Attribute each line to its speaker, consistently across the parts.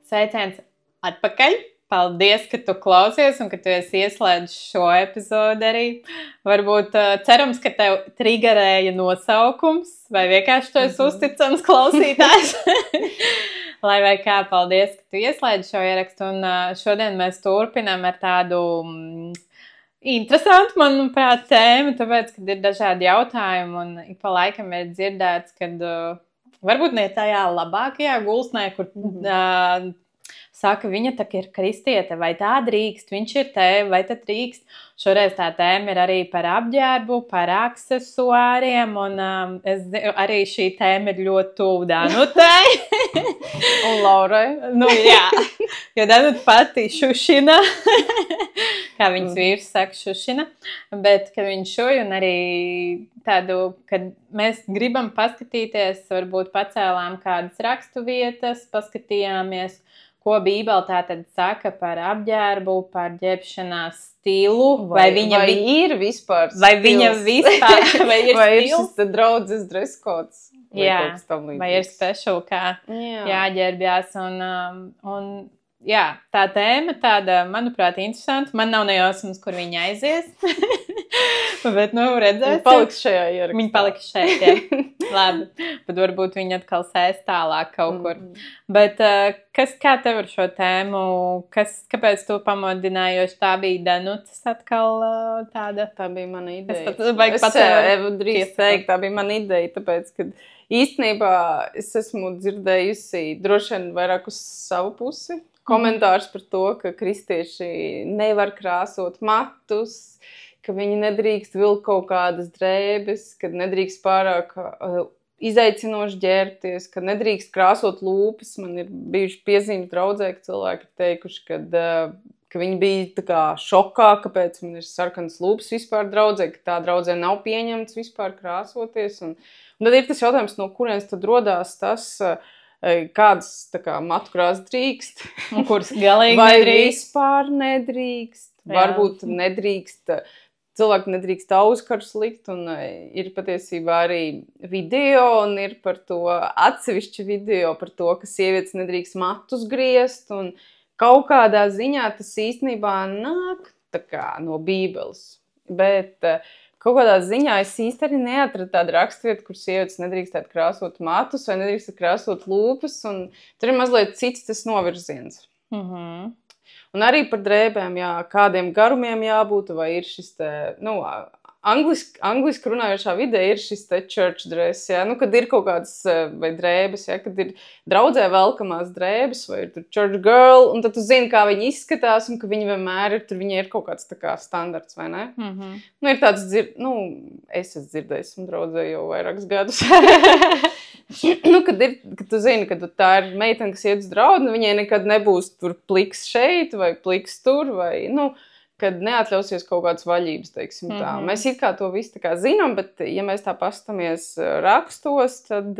Speaker 1: Sveiciens atpakaļ! Paldies, ka tu klausies un ka tu esi ieslēdzis šo epizodi arī. Varbūt cerams, ka tev triggerēja nosaukums vai vienkārši tu esi uzticams klausītājs. Lai vai kā, paldies, ka tu ieslēdzi šo ierakstu. Un šodien mēs turpinām ar tādu interesantu, manuprāt, tēmu, tāpēc, kad ir dažādi jautājumi un ik pa laikam ir dzirdēts, kad varbūt ne tajā labākajā gulsnē, kur saka, viņa tā ir kristiete, vai tā drīkst, viņš ir te, vai tā drīkst. Šoreiz tā tēma ir arī par apģērbu, par aksesuāriem, un arī šī tēma ir ļoti tuvu Danutai.
Speaker 2: Un Laurai.
Speaker 1: Nu, jā, jo Danuta pati šušina, kā viņas vīrs saka, šušina, bet, kad viņš šuj un arī tādu, kad mēs gribam paskatīties, varbūt pacēlām kādas rakstu vietas, paskatījāmies, ko Bībele tātad saka par apģērbu, par ģērbšanās stilu, vai viņa
Speaker 2: ir vispār stils?
Speaker 1: Vai viņa vispār, vai ir
Speaker 2: vai
Speaker 1: stils?
Speaker 2: Ir šis draudzes dress codes?
Speaker 1: Jā, vai ir special, kā jāģērbjās, un jā, tā tēma tāda, manuprāt, interesanta. Man nav nejausmas, kur viņa aizies. Bet, redzēsim.
Speaker 2: Viņa paliks šajā ierakstā.
Speaker 1: Viņa paliks šeit, jā. Labi. Bet varbūt viņa atkal sēs tālāk kaut kur. Bet kā tev ar šo tēmu? Kāpēc tu pamodināji, jo tā bija Danutas atkal tāda?
Speaker 2: Tā bija mana ideja.
Speaker 1: Es
Speaker 2: drīz teikt, tā bija mana ideja, tāpēc, ka īstenībā es esmu dzirdējusi droši vien vairāk uz savu pusi. Komentārs par to, ka kristieši nevar krāsot matus, ka viņi nedrīkst vilkt kaut kādas drēbes, ka nedrīkst pārāk izaicinoši ģērbties, ka nedrīkst krāsot lūpas. Man ir bijuši piezīmes draudzē, ka cilvēki ir teikuši, ka viņi bija tā kā šokā, kāpēc man ir sarkanas lūpas vispār draudzē, ka tā draudzē nav pieņemts vispār krāsoties. Un tad ir tas jautājums, no kurienes tad rodās tas, kādas tā kā matu krāsas drīkst,
Speaker 1: un kuras galīgi
Speaker 2: vai
Speaker 1: nedrīkst.
Speaker 2: Vispār nedrīkst, varbūt nedrīkst, cilvēki nedrīkst auzkarus likt, un ir patiesībā arī video, un ir par to atsevišķi video par to, ka sievietes nedrīkst matus griezt, un kaut kādā ziņā tas īstenībā nāk tā kā no Bībeles, bet kaut kādā ziņā es īsti arī neatradu tādu raksturvietu, kur sievietes nedrīkstētu krāsot matus vai nedrīkstētu krāsot lūpas, un tur ir mazliet cits tas novirziens. Un arī par drēbēm, kādiem garumiem jābūt, vai ir šis te, angliski runājošā vidē ir šis te church dress, kad ir kaut kādas vai drēbes, kad ir draudzē velkamās drēbes, vai ir tur church girl, un tad tu zini, kā viņi izskatās, un ka viņi vienmēr ir, tur viņai ir kaut kāds tā kā standarts, vai ne? Ir tāds, es esmu dzirdējis, un draudzē jau vairākus gadus. Kad tu zini, ka tā ir meitene, kas iet uz draudu, viņai nekad nebūs tur pliks šeit, vai pliks tur, vai, kad neatļausies kaut kādas vaļības, teiksim tā. Mēs it kā to visu tā kā zinām, bet ja mēs tā pastamies rakstos, tad,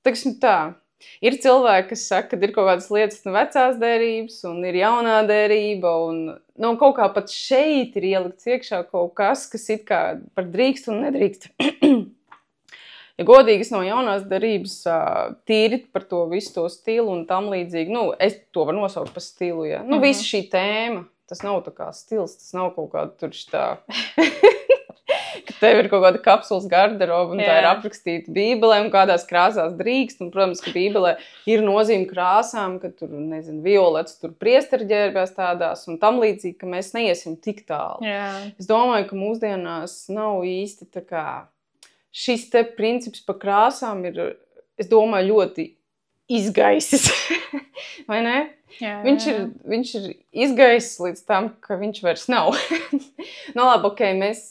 Speaker 2: teiksim tā, ir cilvēki, kas saka, ka ir kaut kādas lietas no vecās derības, un ir jaunā derība, un kaut kā pat šeit ir ielikts iekšā kaut kas it kā par drīkst un nedrīkst. Ja godīgi, es no jaunās derības tīri par to visu to stilu un tam līdzīgi, es to varu nosaukt par stilu, ja. Visa šī tēma, tas nav tā kā stils, tas nav kaut kāda tur šitā, ka tev ir kaut kāda kapsulas garderoba un tā ir aprakstīta Bībelē un kādās krāsās drīkst, un, protams, ka Bībelē ir nozīme krāsām, ka tur, violets, tur priesterģērbjās tādās un tam līdzīgi, ka mēs neiesim tik tālu. Es domāju, ka mūsdienās nav īsti tā kā šis te princips par krāsām ir, es domāju, ļoti izgaisis, vai ne? Viņš ir izgaisis līdz tam, ka viņš vairs nav. Labi, mēs,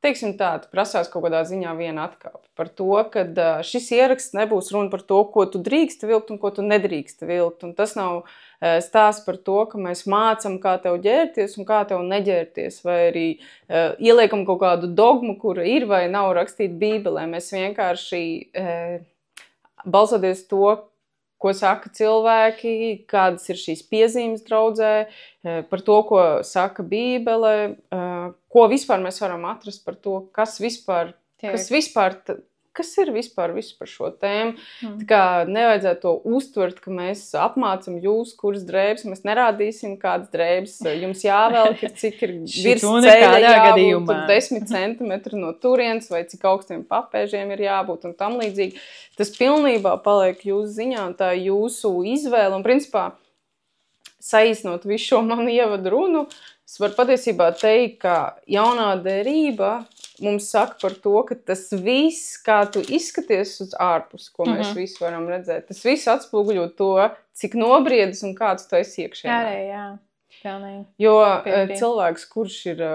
Speaker 2: teiksim tā, prasās kaut kādā ziņā viena atkāpe par to, ka šis ieraksts nebūs runa par to, ko tu drīkst vilkt un ko tu nedrīkst vilkt. Un tas nav stāsts par to, ka mēs mācam, kā tev ģērties un kā tev neģērties, vai arī ieliekam kaut kādu dogmu, kura ir vai nav rakstīta Bībelē. Mēs vienkārši balsoties to, ko saka cilvēki, kādas ir šīs piezīmes draudzē, par to, ko saka Bībele, ko vispār mēs varam atrast par to, kas vispār kas ir vispār viss par šo tēmu. Tā kā nevajadzētu to uztvert, ka mēs apmācam jūs, kuras drēbes, mēs nerādīsim, kādas drēbes jums jāvelk, cik ir virs ceļa jābūt, 10 centimetri no turienes, vai cik augstiem papēžiem ir jābūt un tam līdzīgi. Tas pilnībā paliek jūsu ziņā, un tā jūsu izvēle, un principā saīsnot visu šo manu ievadu runu, es varu patiesībā teikt, ka jaunā derība mums saka par to, ka tas viss, kā tu izskaties uz ārpus, ko mēs visi varam redzēt, tas viss atspoguļo to, cik nobriedis un kāds tu esi iekšēnē.
Speaker 1: Arī, jā. Pilnīgi.
Speaker 2: Jo cilvēks, kurš ir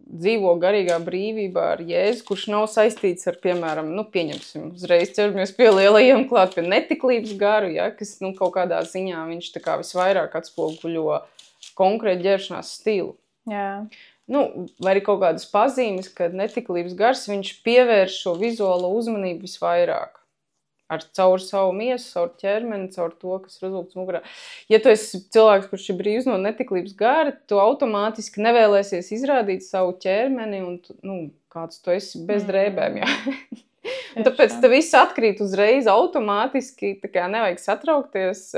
Speaker 2: dzīvo garīgā brīvībā ar Jēzu, kurš nav saistīts ar, piemēram, pieņemsim, uzreiz ķeramies pie lielajiem klāt, pie netiklības garu, ja, kas, kaut kādā ziņā viņš tā kā visvairāk atspoguļo konkrēti ģēršanās stilu.
Speaker 1: Jā.
Speaker 2: Vai arī kaut kādas pazīmes, kad netiklības gars, viņš pievērš šo vizuālo uzmanību visvairāk. Caur savu miesu, caur ķermeni, caur to, kas ir uzlūkts mugurā. Ja tu esi cilvēks, kurš ir brīvs no netiklības gara, tu automātiski nevēlēsies izrādīt savu ķermeni un kāds tu esi bez drēbēm, jā. Un tāpēc te viss atkrīt uzreiz automātiski, tā kā nevajag satraukties.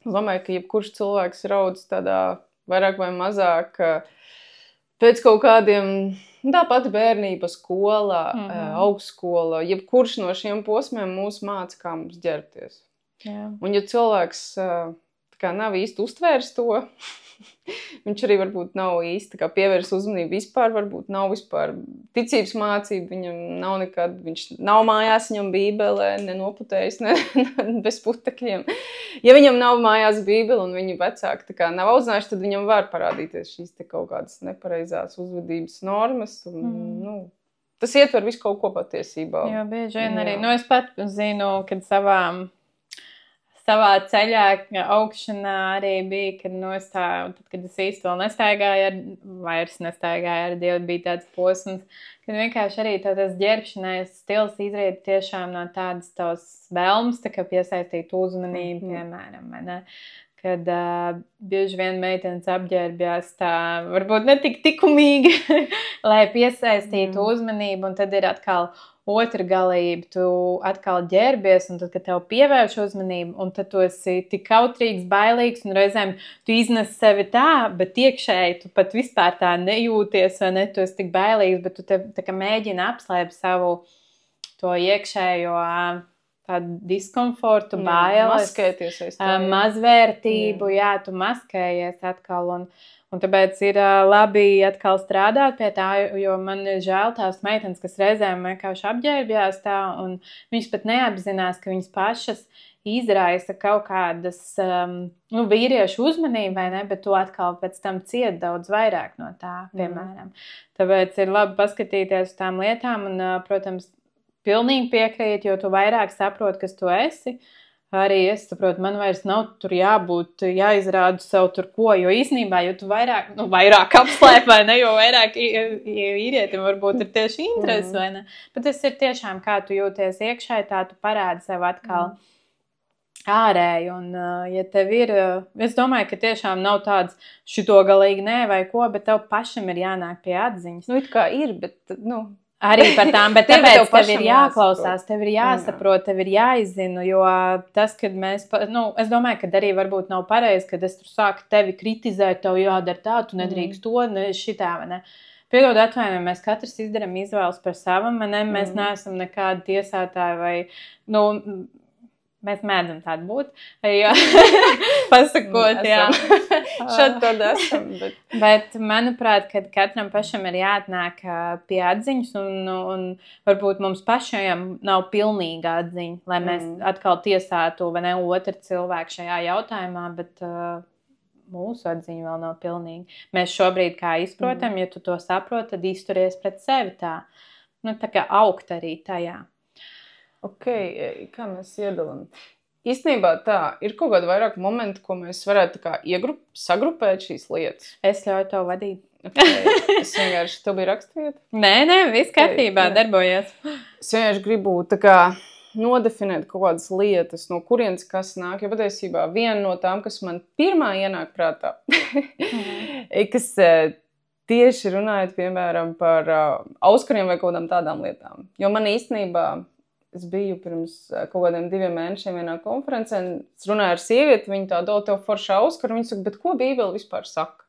Speaker 2: Es domāju, ka jebkurš cilvēks raudz tādā vairāk vai mazāk pēc kaut kādiem, tāpat bērnība, skola, augstskola, jebkurš no šiem posmiem mūs māca, kā mums ģērbties.
Speaker 1: Jā.
Speaker 2: Un ja cilvēks tā kā nav īsti uztvērs to, viņš arī varbūt nav īsti pievērs uzmanību vispār, varbūt nav vispār ticības mācība, viņam nav nekad, viņš nav mājās, viņam bībelē, nenoputējis, ne bez putekļiem. Ja viņam nav mājās bībele un viņa vecāki tā kā nav audzinājuši, tad viņam var parādīties šīs te kaut kādas nepareizās uzvedības normas. Un, tas ietver visu kaut ko patiesībā.
Speaker 1: Jo bieži vien arī, es pat zinu, kad savā ceļā augšanā arī bija, kad kad es īsti vēl vairs nestaigāju ar Dievu, bija tāds posms, kad vienkārši arī tas ģērbšanais stils izriet tiešām no tādas tavas vēlmes, tā kā piesaistīt uzmanību, piemēram, vai ne? Kad bieži vien meitenes apģērbjās tā, varbūt ne tik tikumīgi, lai piesaistītu uzmanību, un tad ir atkal otra galība, tu atkal ģērbies, un tad, kad tev pievērš uzmanību, un tad tu esi tik kautrīgs, bailīgs, un reizēm tu iznes sevi tā, bet iekšēji tu pat vispār tā nejūties, vai ne, tu esi tik bailīgs, bet tu tā kā mēģini apslēpt savu to iekšējo tādu diskomfortu, bailes,
Speaker 2: maskēties,
Speaker 1: mazvērtību, tu maskējies atkal, un tāpēc ir labi atkal strādāt pie tā, jo man ir žēl tās meitenes, kas reizēm vienkārši apģērbjās tā, un viņas pat neapzinās, ka viņas pašas izraisa kaut kādas vīriešu uzmanību, vai ne, bet tu atkal pēc tam ciet daudz vairāk no tā, piemēram. Tāpēc ir labi paskatīties uz tām lietām, un, protams, pilnīgi piekrīt, jo tu vairāk saproti, kas tu esi. Arī es saprotu, man vairs nav tur jāizrāda sev tur ko, jo īsnībā, jo tu vairāk apslēp, vai ne, jo vairāk vīrietim varbūt ir tieši interesi, vai ne. Bet tas ir tiešām, kā tu jūties iekšēji, tā tu parādi sev atkal ārēji, un ja tev ir, es domāju, ka tiešām nav tāds šito galīgi nē vai ko, bet tev pašam ir jānāk pie atziņas.
Speaker 2: It kā ir, bet,
Speaker 1: Arī par tām, bet tāpēc tev ir jāklausās, tev ir jāsaprot, tev ir jāizzina, jo tas, kad mēs, es domāju, ka arī varbūt nav pareizi, kad es tur sāku tevi kritizēt, tev jādara tā, tu nedrīkst to, šitā, vai ne. Piedod atvainojumu, mēs katrs izdaram izvēles par savam, vai ne, mēs neesam nekādi tiesātāji vai, mēs mēdzam tādu būt, jo pasakot, jā.
Speaker 2: Šad tad esam,
Speaker 1: bet manuprāt, kad katram pašam ir jāatnāk pie atziņas, un varbūt mums pašiem nav pilnīga atziņa, lai mēs atkal tiesātu, vai ne, otru cilvēku šajā jautājumā, bet mūsu atziņa vēl nav pilnīga. Mēs šobrīd kā izprotam, ja tu to saproti, tad izturies pret sevi tā. Tā kā augt arī tajā.
Speaker 2: Kā mēs iedalām? Īstenībā tā, ir kaut kādi vairāk momenti, ko mēs varētu sagrupēt šīs lietas.
Speaker 1: Es ļauju tev vadīt.
Speaker 2: Es vienkārši, tev bija rakstvieta?
Speaker 1: Nē, viss kārtībā, darbojies.
Speaker 2: Es vienkārši gribu tā kā nodefinēt kaut kādas lietas, no kurienes kas nāk, jo patiesībā viena no tām, kas man pirmā ienāk prātā, kas tieši runājot, piemēram, par auskariem vai kaut kādām tādām lietām. Jo man īstenībā, es biju pirms kaut kādiem 2 mēnešiem vienā konferencē, es runāju ar sievieti, viņa tā dod tev foršu auskaru, viņa saka, bet ko Bībele vispār saka?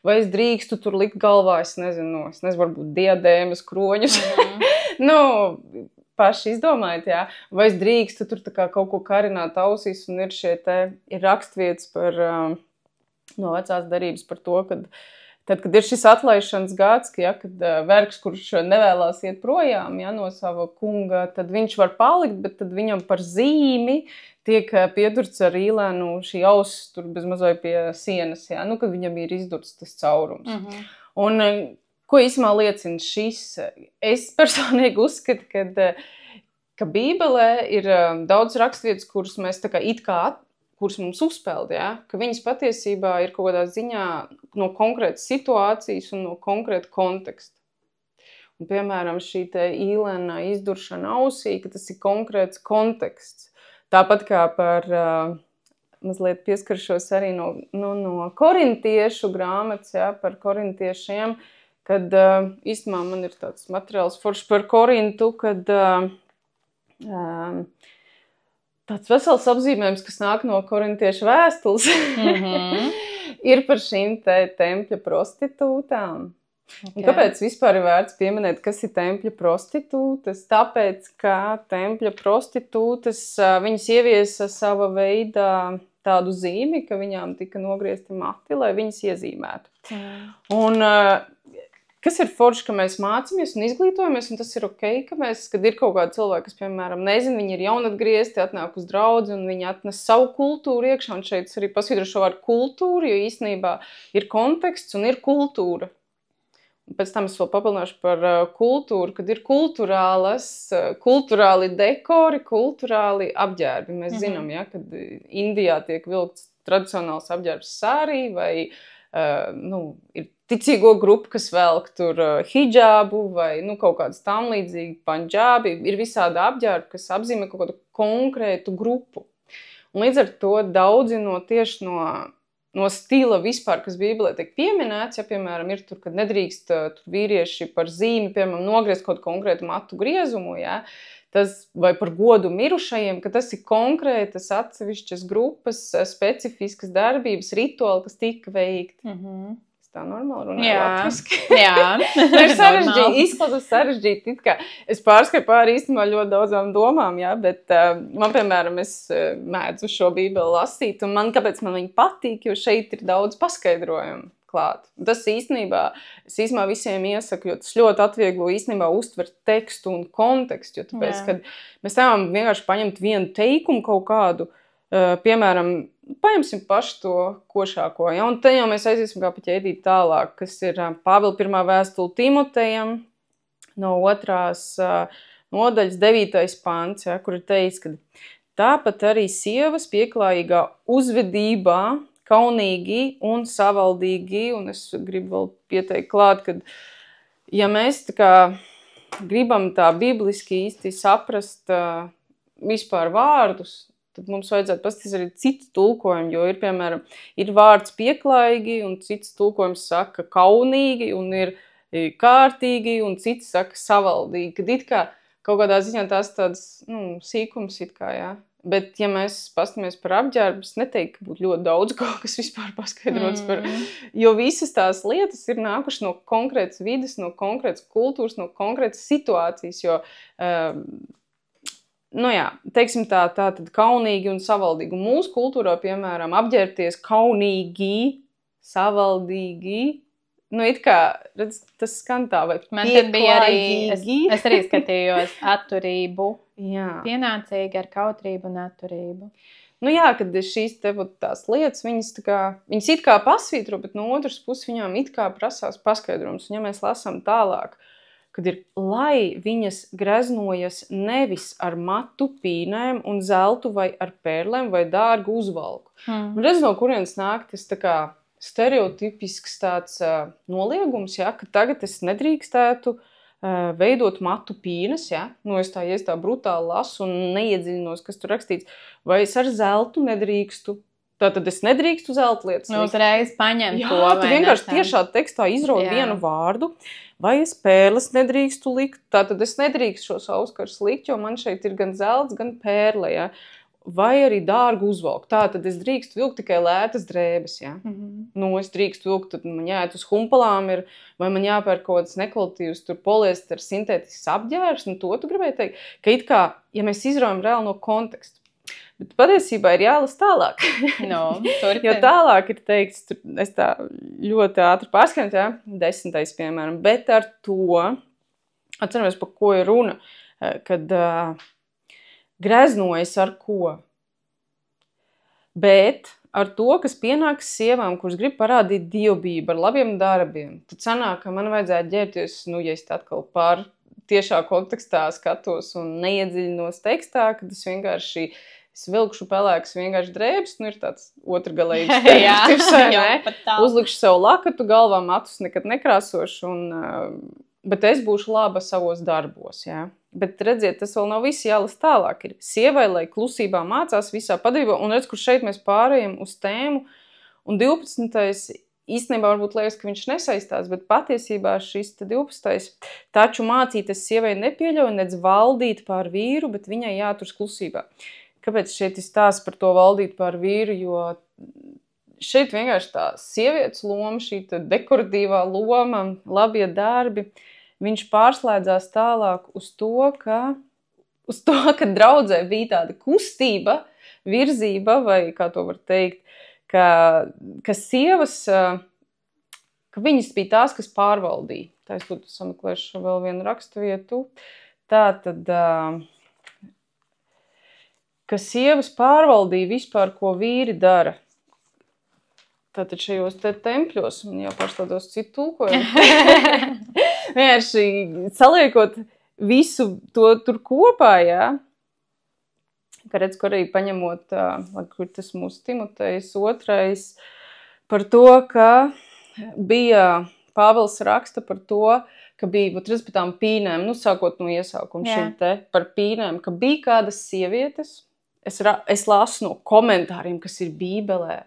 Speaker 2: Vai es drīkstu tur likt galvā, es nezinu, varbūt diadēmas, kroņus. Paši izdomājiet, jā. Vai es drīkstu tur tā kā kaut ko karināt ausīs, un ir rakstvietas par, no vecās derības par to, kad ir šis atlaišanas gads, kad vergs, kurš nevēlās iet projām no sava kunga, tad viņš var palikt, bet tad viņam par zīmi tiek piedurts ar īlēnu šī auss tur bezmazai pie sienas, kad viņam ir izdurts tas caurums. Un ko īsumā liecina šis? Es personīgi uzskatu, ka Bībelē ir daudz rakstvietas, kuras mēs tā kā kuras mums uzpeld, ka viņas patiesībā ir kaut kādā ziņā no konkrētas situācijas un no konkrēta konteksta. Un, piemēram, šī te īlēna izduršana ausī, ka tas ir konkrēts konteksts. Tāpat kā par, mazliet pieskaršos arī no korintiešu grāmatas, par korintiešiem, kad īstenībā man ir tāds materiāls forši par Korintu, kad tāds vesels apzīmējums, kas nāk no korintiešu vēstules, ir par šīm tempļa prostitūtām. Okay. Kāpēc vispār ir vērts pieminēt, kas ir tempļa prostitūtas? Tāpēc, ka tempļa prostitūtas, viņas ieviesa sava veida tādu zīmi, ka viņām tika nogriezti mati, lai viņas iezīmētu. Un kas ir forši, ka mēs mācāmies un izglītojamies, un tas ir ok, kad ir kaut kādi cilvēki, kas, piemēram, nezinu, viņi ir jaunatgriezti, atnāk uz draudzi, un viņi atnes savu kultūru iekšā, un šeit arī pasvītro šo vārdu kultūru, jo īstenībā ir konteksts un ir kultūra. Pēc tam es vēl papildināšu par kultūru, kad ir kultūrāli dekori, kultūrāli apģērbi. Mēs zinām, kad Indijā tiek vilkts tradicionāls apģērbs sārī, vai ir ticīgo grupu, kas velk tur hidžābu, vai kaut kādas tam līdzīgi panģābi. Ir visādi apģērbi, kas apzīmē kaut kādu konkrētu grupu. Un līdz ar to daudzi tieši no stila vispār, kas Bībelē tiek pieminēts, piemēram, ir tur, kad nedrīkst vīrieši par zīmi, piemēram, nogriezt kaut konkrētu matu griezumu, tas, vai par godu mirušajiem, ka tas ir konkrētas atsevišķas grupas, specifiskas darbības, rituāli, kas tika veikti. Tā normāli runāju latviski.
Speaker 1: Jā.
Speaker 2: Ir sarežģīti, izklausās sarežģīti. Es pārskatu pāri īstenībā ļoti daudzām domām, bet man, piemēram, es mēdzu šo Bībeli lasīt, un kāpēc man viņa patīk, jo šeit ir daudz paskaidrojumu klāt. Tas īstenībā, es visiem iesaku, jo tas ļoti atvieglo īstenībā uztvert tekstu un kontekstu, jo tāpēc, kad mēs nevaram vienkārši paņemt vienu teikumu kaut kādu, piemēram, paņemsim pašu to košāko, un te jau mēs aiziesim kā pa ķēdīt tālāk, kas ir Pāvila 1. vēstule Timotejam no 2. nodaļas 9. pants, kur ir teikts, ka tāpat arī sievas pieklājīgā uzvedībā, kaunīgi un savaldīgi, un es gribu vēl pieteikt klāt, ka ja mēs tā kā gribam tā bibliski īsti saprast vispār vārdus, tad mums vajadzētu paskatīties arī citu tulkojumu, jo ir, piemēram, ir vārds pieklājīgi, un cits tulkojums saka kaunīgi, un ir kārtīgi, un cits saka savaldīgi. Kad it kā kaut kādā ziņā tās tādas, sīkums it kā, Bet, ja mēs paskatāmies par apģērbu, es neteiktu, ka būtu ļoti daudz kaut kas vispār paskaidrots par, jo visas tās lietas ir nākušas no konkrētas vides, no konkrētas kultūras, no konkrētas situācijas, jo, teiksim tad kaunīgi un savaldīgi. Un mūsu kultūrā, piemēram, apģērbties kaunīgi, savaldīgi, it kā, redz, tas skan tā, vai
Speaker 1: man tad bija arī, es arī skatījos atturību, pienācīgi ar kautrību un atturību.
Speaker 2: Kad šīs tās lietas, viņas it kā pasvītro, bet no otras puses viņām it kā prasās paskaidrums. Un ja mēs lasām tālāk, kad ir, lai viņas greznojas nevis ar matu pīnēm un zeltu vai ar pērlēm vai dārgu uzvalku. Redz, no kurienes nāk tas tā kā stereotipisks tāds noliegums, ka tagad es nedrīkstētu veidot matu pīnes, es tā brutāli lasu un neiedziļinos, kas tur rakstīts, vai es ar zeltu nedrīkstu, Tātad es nedrīkstu zelta lietas likt.
Speaker 1: Uzreiz paņem
Speaker 2: Jā,
Speaker 1: to.
Speaker 2: tu vienkārši tiešā tekstā izraudi vienu vārdu, vai es pērles nedrīkstu likt, tātad es nedrīkstu šos auskars likt, jo man šeit ir gan zelts, gan pērle, ja? Vai arī dārgu uzvalku. Tātad es drīkstu vilkt tikai lētas drēbes, ja? Nu, es drīkstu vilkt, tad man jāiet uz humpalām ir, vai man jāpērk kaut kāds nekvalitīvs, tur poliester, sintētisks apģērbs, nu to tu gribēji teikt, ka it kā, ja mēs izraujam reāli no konteksta, bet patiesībā ir jālas tālāk.
Speaker 1: No,
Speaker 2: jo tālāk ir teikts, es tā ļoti ātri pārskatu, ja? 10. piemēram, bet ar to, atceramies, par ko ir runa, kad greznojas ar ko? Bet ar to, kas pienāks sievām, kuras grib parādīt dievbību ar labiem darbiem, tad sanāk, ka man vajadzētu ģērbties, nu, ja es atkal pār tiešā kontekstā skatos un neiedziļinos tekstā, kad es vienkārši vilkšu pelēkas vienkārši drēbes, nu, ir tāds otrgalējums stereotips, ne? Uzlikšu sev lakatu galvā, matus nekad nekrāsošu, bet es būšu laba savos darbos, jā. Bet redziet, tas vēl nav viss jālas tālāk. Ir sievai, lai klusībā mācās visā padevībā, un redz, kur šeit mēs pārējam uz tēmu. Un 12. īstenībā varbūt liekas, ka viņš nesaistās, bet patiesībā šis 12. taču mācīties sievai nepieļauj, nedz valdīt pār vīru, bet viņai jāturas klusībā. Kāpēc šeit ir stāsts par to valdīt pār vīru? Jo šeit vienkārši tā sievietes loma, šī dekoratīvā loma, labie darbi, viņš pārslēdzās tālāk uz to, ka draudzē bija tāda kustība, virzība, vai kā to var teikt, ka sievas, ka viņas bija tās, kas pārvaldīja. Tā es lūdzu sameklēšu vēl vienu raksturvietu. Tātad, ka sievas pārvaldīja vispār, ko vīri dara. Tātad šajos tempļos, man jāpārslēdos citu tulkojumu. Vienkārši saliekot visu to tur kopā, jā. Ka redz, kur arī paņemot, kur tas mūsu Timotejs 2. par to, ka bija, Pāvils raksta par to, ka bija, redz par tām pīnēm, nu sākot no iesākuma šim te, par pīnēm, ka bija kādas sievietes, es lasu no komentāriem, kas ir Bībelē.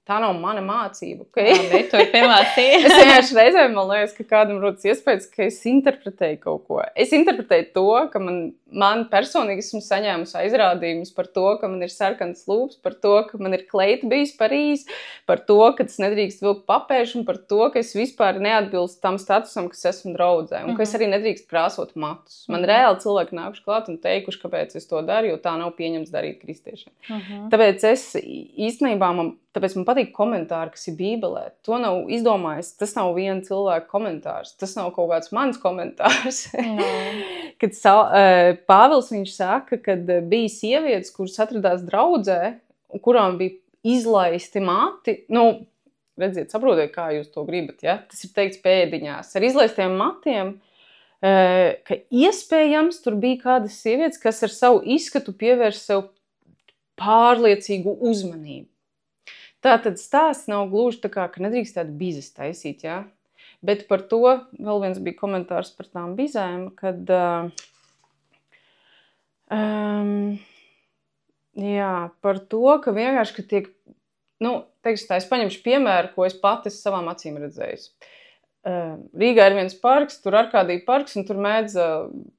Speaker 2: Tā nav mana mācība, okay?
Speaker 1: Es
Speaker 2: vienkārši reizēm man liekas, ka kādam rodas iespējas, ka es interpretēju kaut ko. Es interpretēju to, ka man personīgi esmu saņēmusi aizrādījumus par to, ka man ir sarkans lūps, par to, ka man ir kleita bijis Parīz, par to, ka es nedrīkst vilkt papēžu un par to, ka es vispār neatbilstu tam statusam, kas esmu draudzē un ka es arī nedrīkst krāsot matus. Man reāli cilvēki nākuši klāt un teikuši, kāpēc es to daru, jo tā nav pieņems darīt kristiešiem. Tāpēc es īstenībā Tāpēc man patīk komentāri, kas ir Bībelē. To nav izdomājis, tas nav viena cilvēka komentārs, tas nav kaut kāds mans komentārs. Kad Pāvils viņš saka, kad bija sievietes, kuras atradās draudzē, kurām bija izlaisti mati, nu, redziet, saprotiet, kā jūs to gribat, ja? Tas ir teikts pēdiņās. Ar izlaistiem matiem, ka iespējams tur bija kādas sievietes, kas ar savu izskatu pievērš sev pārliecīgu uzmanību. Tātad stāsts nav gluži tā kā, ka nedrīkst tādu bizes taisīt, jā. Bet par to vēl viens bija komentārs par tām bizēm, kad, par to, ka vienkārši, ka tiek, nu, teiksim tā, es paņemšu piemēru, ko es pati savām acīm redzējusi. Rīgā ir viens parks, tur Arkādija parks, un tur mēdz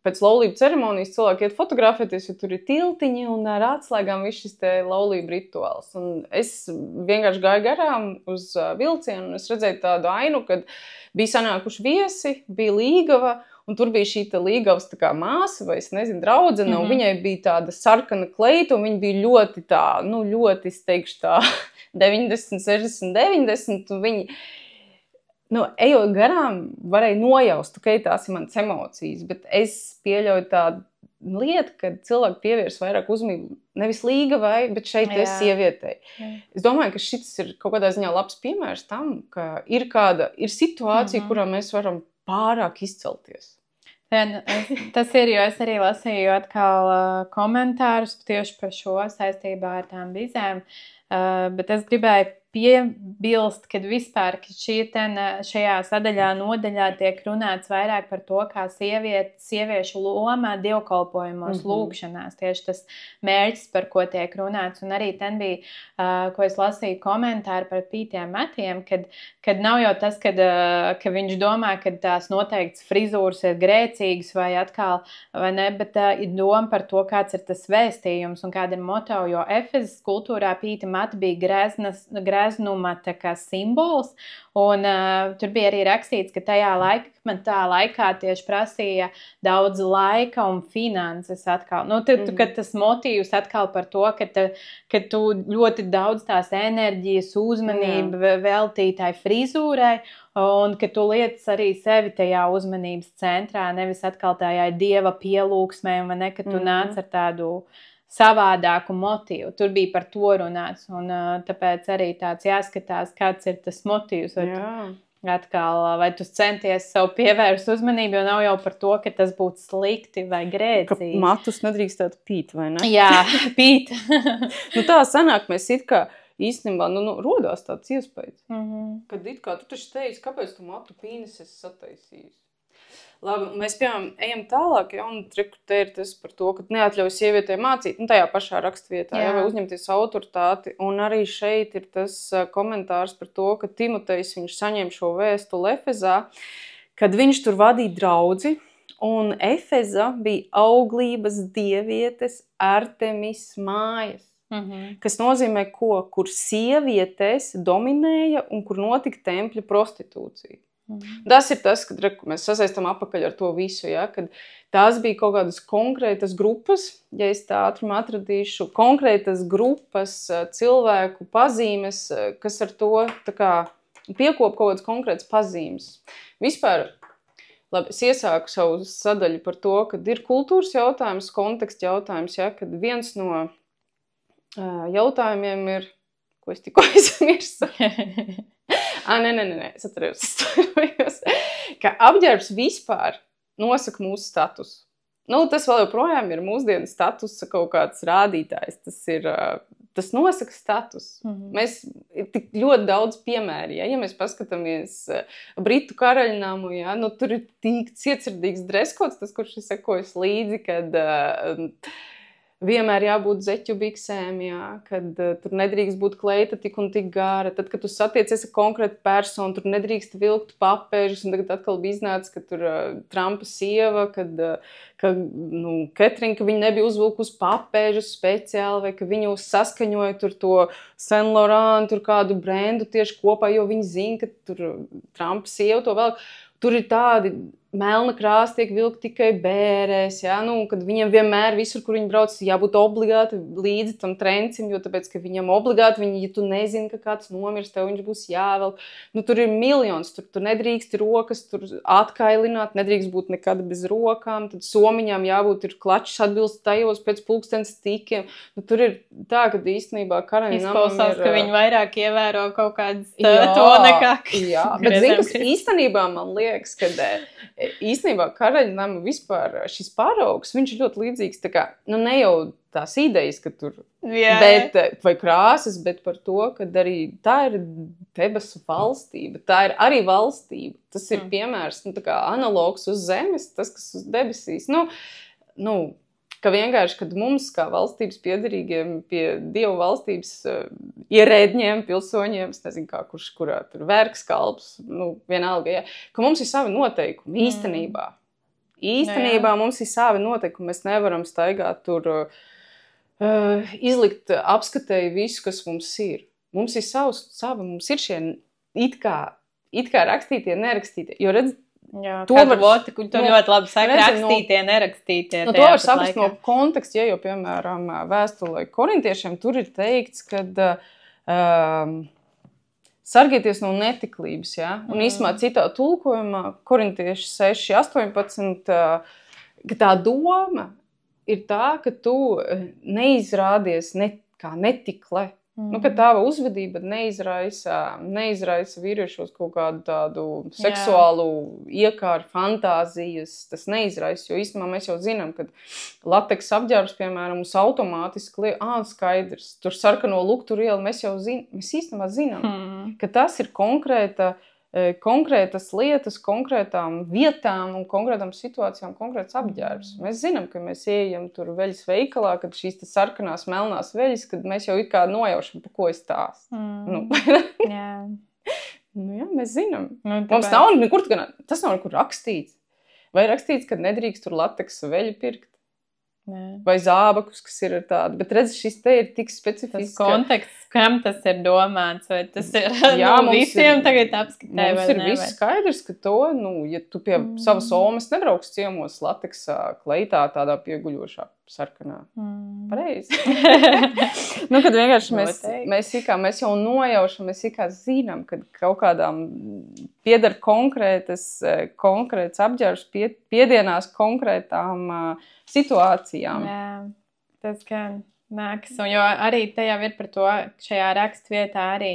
Speaker 2: pēc laulību ceremonijas cilvēki iet fotografēties, jo tur ir tiltiņi un ar atslēgām viss šis te laulību rituāls. Un es vienkārši gāju garām uz vilcienu, un es redzēju tādu ainu, kad bija sanākuši viesi, bija līgava, un tur bija šī līgavas tā kā māsa, vai es nezinu, draudzene, un viņai bija tāda sarkana kleita, un viņa bija ļoti tā, nu ļoti, es teikšu tā, 90, 60, 90, un viņi... Nu, ejot garām, varēja nojaust, ka tās ir manas emocijas, bet es pieļauju tādu lietu, ka cilvēki pievērs vairāk uzmanību nevis līgavai, bet šeit es sievietei. Es domāju, ka šis ir kaut kādā ziņā labs piemērs tam, ka ir situācija, kurā mēs varam pārāk izcelties.
Speaker 1: Tas ir, jo es arī lasīju atkal komentārus tieši par šo saistībā ar tām bizēm, bet es gribēju piebilst, kad vispār šajā sadaļā, nodaļā tiek runāts vairāk par to, kā sieviešu loma dievkalpojumos, lūkšanās. Tieši tas mērķis, par ko tiek runāts. Un arī ten bija, ko es lasīju komentāru par Pītiem Matiem, kad nav jau tas, ka viņš domā, ka tās noteikts frizūras ir grēcīgas vai atkal, vai ne, bet ir doma par to, kāds ir tas vēstījums un kāda ir moto, jo Efezes kultūrā Pīti Mati bija greznuma tā kā simbols, un tur bija arī rakstīts, ka tajā laikā tieši prasīja daudz laika un finanses atkal. Nu, kad tas motīvs atkal par to, ka tu ļoti daudz tās enerģijas, uzmanība veltītai frizūrai, un ka tu lietas arī sevi tajā uzmanības centrā, nevis atkal tajā dieva pielūgsmē, un ne, ka tu nāc ar tādu savādāku motīvu. Tur bija par to runāts, un tāpēc arī tāds jāskatās, kāds ir tas motīvs. Vai tu centies sev pievērst uzmanību, jo nav jau par to, ka tas būtu slikti vai grēcīgi.
Speaker 2: Ka matus nedrīkstētu pīt, vai ne?
Speaker 1: Jā, pīt.
Speaker 2: Tā sanāk, mēs it kā īstenībā, rodās tāds iespējas. Kad it kā tu taču teici, kāpēc tu matu pīnes esi sataisījis? Labi, mēs, piemēram, ejam tālāk, un te ir tas par to, ka neatļauj sievietē mācīt, tajā pašā rakstvietā, vai uzņemties autoritāti, un arī šeit ir tas komentārs par to, ka Timotejs, viņš saņem šo vēstuli Efezā, kad viņš tur vadīja draudzi, un Efeza bija auglības dievietes Artemis mājas. Kas nozīmē ko? Kur sievietes dominēja un kur notika tempļa prostitūcija. Tas ir tas, kad mēs sasaistam apakaļ ar to visu, kad tās bija kaut kādas konkrētas grupas, ja es tā ātrumā atradīšu, konkrētas grupas cilvēku pazīmes, kas ar to tā kā piekop kaut kādas konkrētas pazīmes. Vispār, labi, es iesāku savu sadaļu par to, kad ir kultūras jautājums, konteksta jautājums, kad viens no jautājumiem ir, ko es tikko aizmirsu. Nē, es atceros, ka apģērbs vispār nosaka mūsu status. Tas vēl joprojām ir mūsdienu statusa kaut kāds rādītājs. Tas nosaka status. Mēs ir tik ļoti daudz piemēri. Ja mēs paskatāmies Britu karaļnamu, tur ir tik cietsirdīgs dreskods, tas, kurš ir sekojas līdzi, kad vienmēr jābūt zeķu biksēm, kad tur nedrīkst būt kleita tik un tik gara. Tad, kad tu satiecies ar konkrētu personu, tur nedrīkst vilkt papēžus, un tagad atkal bija iznācis, ka tur Trumpa sieva, Ketrina, ka viņa nebija uzvilkus papēžus speciāli, vai ka viņa saskaņoja tur to Saint Laurent, tur kādu brendu tieši kopā, jo viņi zina, ka tur Trumpa sieva to vēl. Tur ir tādi melna krāsa tiek vilkt tikai bērēs, kad viņiem vienmēr visur, kur viņi brauc, jābūt obligāti līdzi tam trencim, jo tāpēc, ka viņam obligāti, ja tu nezini, ka kāds nomirs, tev viņš būs jāvelk. Tur ir miljons, tur nedrīkst rokas, tur atkailināt, nedrīkst būt nekad bez rokām, tad somiņām jābūt ir klačs atbilst tajos pēc pulkstens tikiem. Tur ir tā, ka īstenībā karaļnamam
Speaker 1: izklausās, ka viņi vairāk ievēro kaut kādas to nekā.
Speaker 2: Jā, bet zinu, kas īstenībā man liekas, ka īstenībā karaļnama vispār šis paraugs, viņš ir ļoti līdzīgs, tā kā, ne jau tās idejas, ka tur, vai krāsas, bet par to, ka arī tā ir debesu valstība, tā ir arī valstība. Tas ir piemērs, tā kā analogs uz zemes, tas, kas uz debesīs. Ka vienkārši, kad mums kā valstības piederīgiem pie Dievu valstības ierēdņiem, pilsoņiem, es nezinu kā, kurā tur vergs kalps, vienalga, ka mums ir savi noteikumi īstenībā. Īstenībā mums ir savi noteikumi, mēs nevaram staigāt tur, izlikt apskatēji visu, kas mums ir. Mums ir savi, mums ir šie it kā rakstītie, nerakstītie, jo redz,
Speaker 1: to ļoti labi saka, rakstītie, nerakstītie.
Speaker 2: To var saprast no konteksta, jo, piemēram, vēstulē korintiešiem tur ir teikts, kad sargieties no netiklības, un īstenībā citā tulkojumā, korintieši 6:18, ka tā doma ir tā, ka tu neizrādies kā netikle, Nu, ka tava uzvedība neizraisa vīriešos kaut kādu tādu seksuālu iekāru, fantāzijas, tas neizraisa, jo īstenībā mēs jau zinām, ka lateks apģērbs, piemēram, mums automātiski skaidrs, tur sarkano luktu ielu, mēs īstenībā zinām, ka tas ir konkrētas lietas, konkrētām vietām un konkrētām situācijām, konkrēts apģērbs. Mēs zinām, ka mēs ieejam tur veļas veikalā, kad šīs sarkanās, melnās veļas, kad mēs jau it kā nojaušam, pa ko es tās. Mēs zinām. Mums nav nekur, tas nav nekur rakstīts. Vai rakstīts, ka nedrīkst tur lateksa veļu pirkt? Vai zābakus, kas ir tādi. Bet redz, šis te ir tik specifisks.
Speaker 1: Tas konteksts, kam tas ir domāts, vai tas ir visiem tagad apskatē, vai ne?
Speaker 2: Mums ir viss skaidrs, ka to, ja tu pie savas omas nebrauks ciemos lateksā kleitā tādā pieguļošā sarkanā. Pareizi. Kad vienkārši mēs jau nojaušam, mēs zinām, ka kaut kādām pieder konkrēts apģērbs piedienās konkrētām situācijām.
Speaker 1: Jā, tas gan nāks. Jo arī te jau ir par to, šajā rakstvietā arī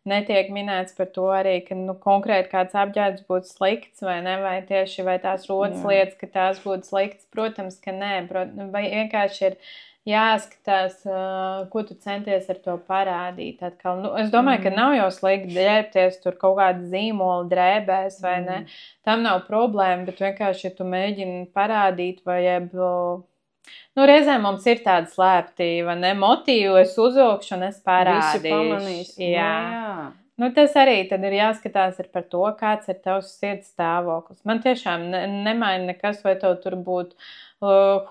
Speaker 1: netiek minēts par to arī, ka konkrēti kāds apģērbs būtu slikts vai ne, vai tieši vai tās rodas lietas, ka tās būtu sliktas. Protams, ka nē. Vai vienkārši ir jāskatās, ko tu centies ar to parādīt. Atkal. Es domāju, ka nav jau slikti ģērbties tur kaut kāda zīmola drēbēs vai ne. Tam nav problēma, bet vienkārši, ja tu mēģini parādīt vai reizēm mums ir tāda slēptība, ne, motīvu, es uzvilkšu un es parādīšu.
Speaker 2: Visi pamanīs.
Speaker 1: Jā. Tas arī tad ir jāskatās ir par to, kāds ir tavs sirds stāvoklis. Man tiešām nemaina nekas, vai tev tur būtu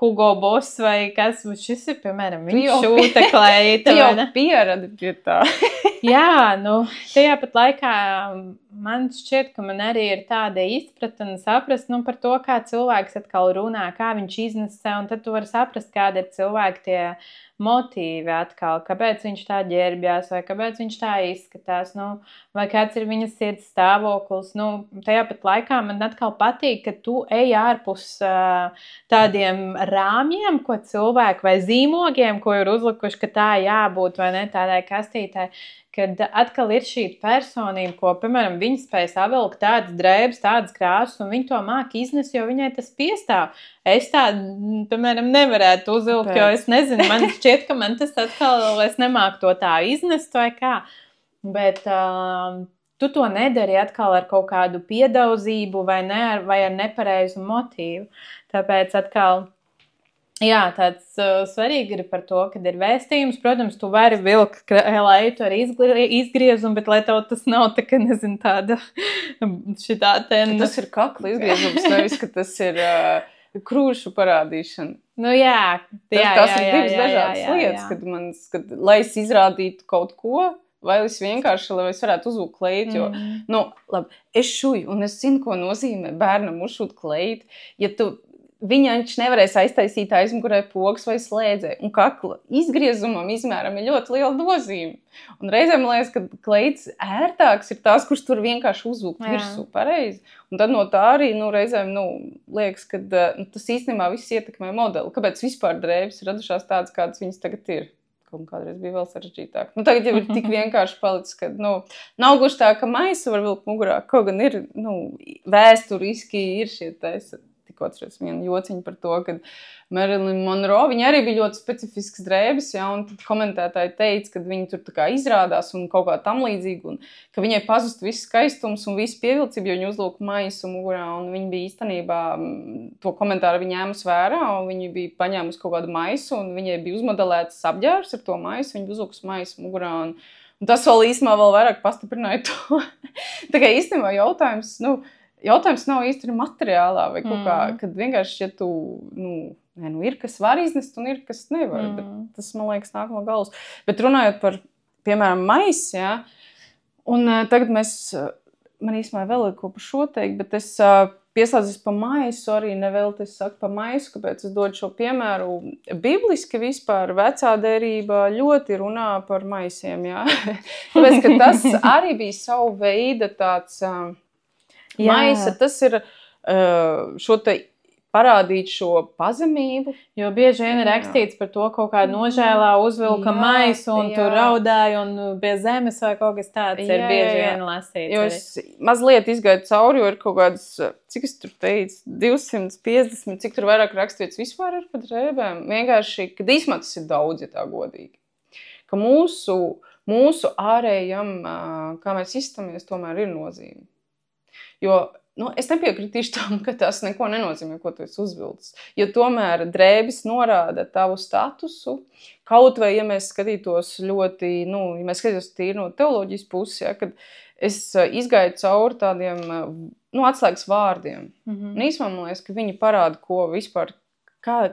Speaker 1: Hugo Boss vai kas, šis ir, piemēram, viņš šūta kleita.
Speaker 2: Tu jau pieradi pie tā.
Speaker 1: Jā, tajā pat laikā man šķiet, ka man arī ir tāda izpratne saprast, par to, kā cilvēks atkal runā, kā viņš iznesē, un tad tu vari saprast, kāda ir cilvēki tie motīvi atkal, kāpēc viņš tā ģērbjās, vai kāpēc viņš tā izskatās, vai kāds ir viņa sirds stāvoklis. Tajā pat laikā man atkal patīk, ka tu ej ārpus tādiem rāmjiem, ko cilvēki, vai zīmogiem, ko ir uzlikuši, ka tā jābūt, vai ne, tādai kastītē, kad atkal ir šī personība, ko, piemēram, viņa spēj savilkt tādas drēbes, tādas krāsas, un viņa to māk iznest, jo viņai tas piestāv. Es tā, piemēram, nevarētu uzvilkt, jo es nezinu, man šķiet, ka man tas atkal, es nemāku to tā iznest vai kā. Bet tu to nedari atkal ar kaut kādu piedauzību vai ar nepareizu motīvu. Tāpēc atkal... Jā, tāds svarīgi ir par to, kad ir vēstījums. Protams, tu vari vilkt kleitu ar izgriezumu, bet lai tev tas nav tā, ka, nezinu, tāda šitā ten...
Speaker 2: Tas ir kakla izgriezums, nevis, ka tas ir krūšu parādīšana. Tas ir divas dažādas lietas, kad lai es izrādītu kaut ko, vai es vienkārši, lai es varētu uzvilkt kleitu, jo, labi, es šuju, un es zinu, ko nozīmē bērnam uzšūt kleitu, ja tu... Viņš nevarēs aiztaisīt aizmugurē pogas vai slēdzē. Un kakla izgriezumam, izmēram ir ļoti liela nozīme. Un reizēm man liekas, ka kleitas ērtāks ir tās, kurš tur vienkārši uzvilkt virsū pareizi. Un tad no tā arī reizēm liekas, ka tas īstenībā viss ietekmē modeli. Kāpēc vispār drēbes ir radušās tādas, kādas viņas tagad ir? Kaut kādreiz bija vēl sarežģītāk. Tagad jau ir tik vienkārši palicis, ka nav gluži tā, ka maisu var vilkt mugurā. Kaut gan ir vēsturiski ir šie taisi. Tikko atceros vienu jociņu par to, ka Marilyn Monroe, viņa arī bija ļoti specifisks drēbes, un tad komentētāji teica, ka viņa tur tā kā izrādās un kaut kā tam līdzīgi, un ka viņai pazust viss skaistums un viss pievilcība, jo viņa uzlūka maisu mugurā, un viņa bija īstenībā, to komentāru viņa ņēmus vērā, un viņa bija paņēmusi kaut kādu maisu, un viņai bija uzmodelēts apģērbs ar to maisu, viņa uzlūkas maisu mugurā, un tas vēl īstenībā vēl vairāk pastiprināja to. Tā kā īstenībā jautājums nav īsti materiālā vai kaut kā, kad vienkārši, ja tu, ir kas var iznest un ir kas nevar, bet tas, man liekas, nāk no galvas. Bet runājot par, piemēram, maisu, un tagad man īstenībā vēl ir ko par šo teikt, bet es pieslēdzos pa maisu arī nevēlti, es saku pa maisu, kāpēc es dodu šo piemēru. Bibliski vispār vecā derība ļoti runā par maisiem, Tāpēc, ka tas arī bija savu veidu tāds... Maisa, tas ir šo te parādīt šo pazemību.
Speaker 1: Jo bieži vien ir rakstīts par to kaut kādu nožēlā uzvilka maisu un tur raudāja un pie zemes vai kaut kas tāds ir bieži vien lasīts.
Speaker 2: Jo es mazliet izgāju cauri, jo ir kaut kādas, cik es tur teicu, 250, cik tur vairāk rakstīts vispār ir par drēbēm. Vienkārši, kad īsmā tas ir daudz, ja tā godīgi. Ka mūsu ārējam, kā mēs izstamies, tomēr ir nozīme. Jo es nepiekritīšu tam, ka tas neko nenozīmē, ko tu esi uzvilcis. Jo tomēr drēbes norāda tavu statusu, kaut vai, ja mēs skatītos ļoti, ja mēs skatītos tīri no teoloģijas puses, kad es izgāju cauri tādiem, atslēgas vārdiem. Un īsumā man liekas, ka viņi parāda, ko vispār, kā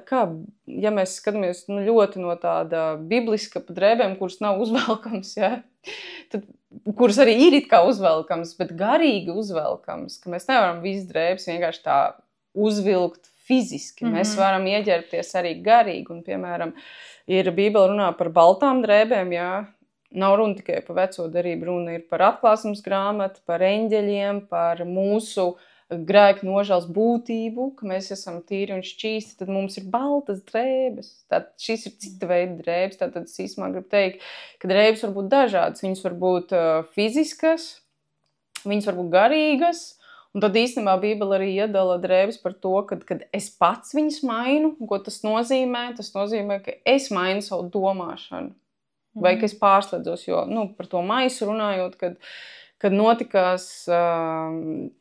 Speaker 2: ja mēs skatāmies ļoti no tāda bibliska pa drēbēm, kuras nav uzvelkams, tad kuras arī ir it kā uzvelkams, bet garīgi uzvelkams, ka mēs nevaram visas drēbes vienkārši tā uzvilkt fiziski. Mēs varam ieģērbties arī garīgi, un, piemēram, ir Bībele runā par baltām drēbēm, nav runa tikai par veco darību, runa ir par atklāsmes grāmatu, par eņģeļiem, par mūsu grēku nožēlas būtību, ka mēs esam tīri un šķīsti, tad mums ir baltas drēbes. Tad šīs ir cita veida drēbes, tad es īsumā gribu teikt, ka drēbes var būt dažādas. Viņas var būt fiziskas, viņas var būt garīgas, un tad īstenībā Bībele arī iedala drēbes par to, kad es pats viņas mainu, un ko tas nozīmē? Tas nozīmē, ka es mainu savu domāšanu, vai ka es pārslēdzos, jo, par to maisu runājot, kad notikās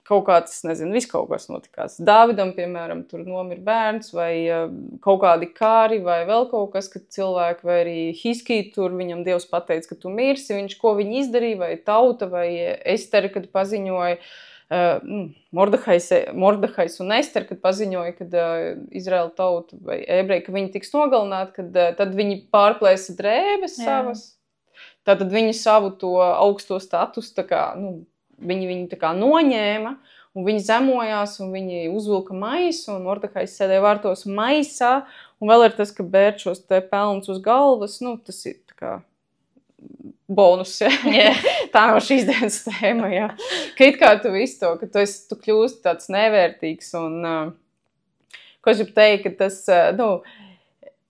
Speaker 2: kaut kāds, viss kaut kas notikās. Dāvidam, piemēram, tur nomir bērns, vai kaut kādi kāri, vai vēl kaut kas, kad cilvēki, vai arī Hiskī, tur viņam Dievs pateica, ka tu mirsi, ko viņi izdarīja, vai tauta, vai Esteri, kad paziņoja, Mordehais un Esteri, kad paziņoja, kad Izraēla tauta vai ebreji, ka viņi tiks nogalināti, tad viņi pārplēsa drēbes savas. Tātad viņi savu to augsto statusu, viņi tā kā noņēma, un viņi zemojās, un viņi uzvilka maisu, un Mordehais sēdēja vārtos maisā, un vēl ir tas, ka bēr šos te pelnus uz galvas, tas ir tā kā bonus, Tā nav šīs dienas tēma, Ka it kā tu visu to, ka tu kļūsti tāds nevērtīgs, un ko es gribu teikt, ka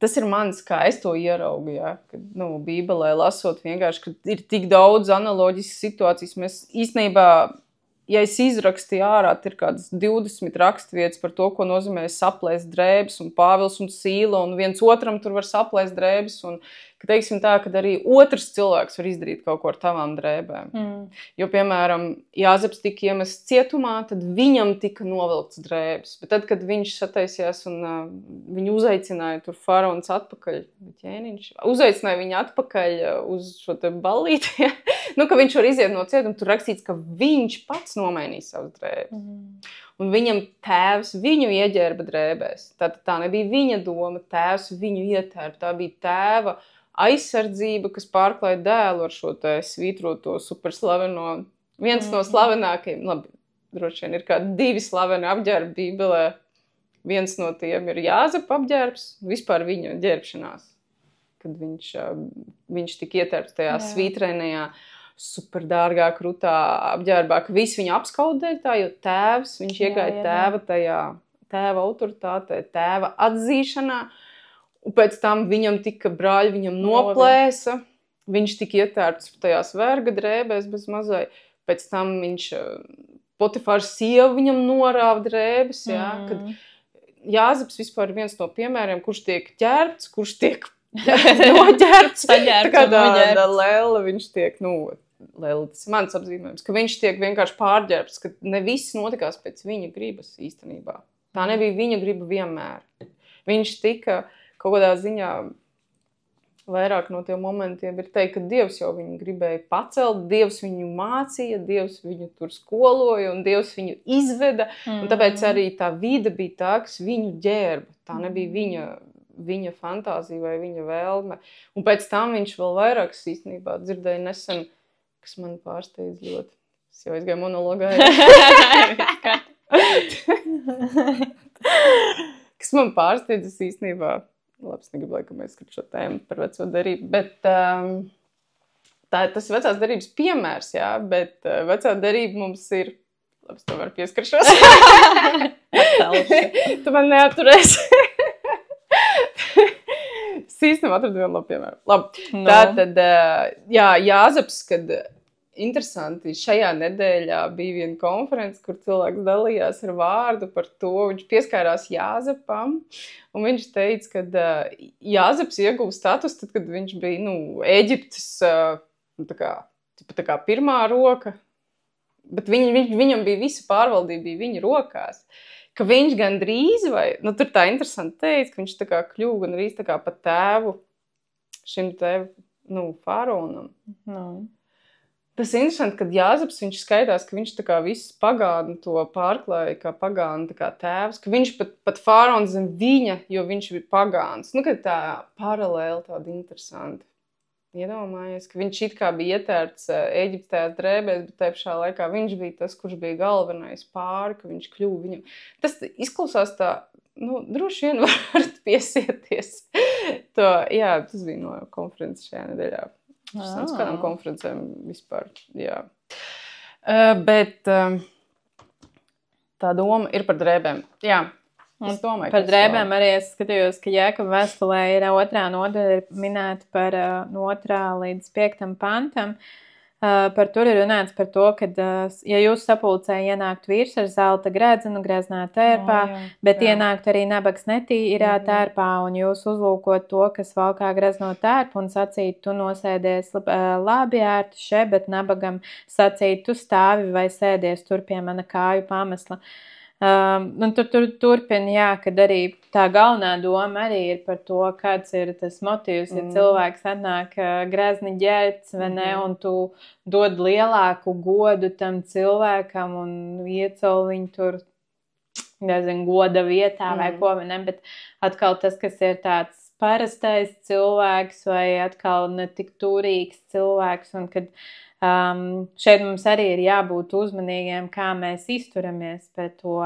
Speaker 2: tas ir mans, kā es to ieraugu, kad, Bībelē lasot vienkārši, kad ir tik daudz analoģiskas situācijas. Mēs īstenībā, ja es izrakstīju ārā, ir kādas 20 rakstvietas par to, ko nozīmē saplēst drēbes, un Pāvils un Sīla, un viens otram tur var saplēst drēbes, un, ka teiksim tā, kad arī otrs cilvēks var izdarīt kaut ko ar tavām drēbēm. Jo, piemēram, Jāzeps tika iemests cietumā, tad viņam tika novilkts drēbes, bet tad, kad viņš sataisījās un viņu uzaicināja tur faraons atpakaļ, uzaicināja viņu atpakaļ uz šo te ballīti, ka viņš var iziet no cietuma, tur rakstīts, ka viņš pats nomainīja savas drēbes. Un viņam tēvs viņu ieģērba drēbēs. Tā nebija viņa doma, tēvs viņu ietērba, tā bija tēva aizsardzība, kas pārklāja dēlu ar šo te svītroto superslaveno, viens no slavenākajiem, droši vien ir kādi 2 slaveni apģērbi Bībelē, viens no tiem ir Jāzepa apģērbs, vispār viņa ģērbšanās, kad viņš tika ietērps tajā svītrēnajā, superdārgā, krutā apģērbā, ka visi viņu apskaudēja tā, jo tēvs, viņš iegāja tēva tajā, tēva autoritātē, tēva atzīšanā, un pēc tam viņam tika brāļi, viņam noplēsa, viņš tika ietērpts tajās verga drēbēs bez mazai, pēc tam Potifārs sieva viņam norāva drēbes, kad Jāzeps vispār ir viens no piemēriem, kurš tiek ķērpts, kurš tiek noģērbts, tā kā tāda lēla, viņš tiek, lēla, tas ir mans apzīmējums, ka viņš tiek vienkārši pārģērbts, ka ne viss notikās pēc viņa gribas īstenībā. Tā nebija viņa griba vienmēr. Viņš tika kaut kādā ziņā vairāk no tiem momentiem ir teikt, ka Dievs jau viņu gribēja pacelt, Dievs viņu mācīja, Dievs viņu tur skoloja un Dievs viņu izveda, un tāpēc arī tā vide bija tā, kas viņu ģērba. Tā nebija viņa fantāzija vai viņa vēlme. Un pēc tam viņš vēl vairāk īstenībā dzirdēja nesen, kas man pārsteidz ļoti. Es jau aizgāju monologā. Kas man pārsteidz īstenībā. Labi, es negribu, lai mēs skatītu šo tēmu par veco darību, bet tas ir vecās darības piemērs, bet vecā darība mums ir, labi, es tomēr pieskaršos.
Speaker 1: celšu.
Speaker 2: Tu man neatturēsi. Es īstenībā atradu vienu labu piemēru. Labi.
Speaker 1: Nu.
Speaker 2: Tātad, jā, Jāzeps, kad interesanti, šajā nedēļā bija viena konference, kur cilvēks dalījās ar vārdu par to. Viņš pieskārās Jāzepam, un viņš teica, ka Jāzeps ieguva status, tad, kad viņš bija, Ēģiptes, tā kā pirmā roka, bet viņam bija visa pārvaldība, bija viņa rokās. Ka viņš gandrīz, tur tā interesanti teica, ka viņš tā kā kļuva gandrīz tā kā pa tēvu šim faraonam.
Speaker 1: Nu.
Speaker 2: Tas ir interesanti, kad Jāzeps, viņš skaitās, ka viņš tā kā visu pagānu to pārklāja, kā pagānu tā kā tēvs, ka viņš pat faraons zem viņa, jo viņš bija pagāns. Kad tā paralēli tāda interesanti. Iedomājies, ka viņš it kā bija ietērts Ēģiptes tajās drēbēs, bet tajā pašā laikā viņš bija tas, kurš bija galvenais pāri, ka viņš kļuva viņam. Tas izklausās tā, droši vien varat piesieties. Jā, tas bija no konferences šajā nedēļā. Uz kādām konferencēm vispār, jā. Bet tā doma ir par drēbēm. Jā. Es domāju,
Speaker 1: par drēbēm arī es skatījos, ka Jēkaba vēstulē ir 2. nodaļa minēta par no 2. līdz 5. pantam. Par tur ir runāts par to, ka, ja jūs sapulcē ienākt vīrs ar zelta gredzenu, greznā tērpā, bet ienākt arī nabags netīrā tērpā, un jūs uzlūkot to, kas valkā grezno tērpu, un sacīt, tu nosēdies labi ērti še, bet nabagam sacīt, tu stāvi vai sēdies tur pie mana kāju pamesla. Tur turpina, kad arī tā galvenā doma arī ir par to, kāds ir tas motīvs, ja cilvēks atnāk grezni ģērbts, vai ne, un tu dod lielāku godu tam cilvēkam un iecel viņu tur, nezinu, goda vietā vai ko, vai ne, bet atkal tas, kas ir tāds parastais cilvēks vai atkal ne tik turīgs cilvēks, un kad šeit mums arī ir jābūt uzmanīgiem, kā mēs izturamies pret to,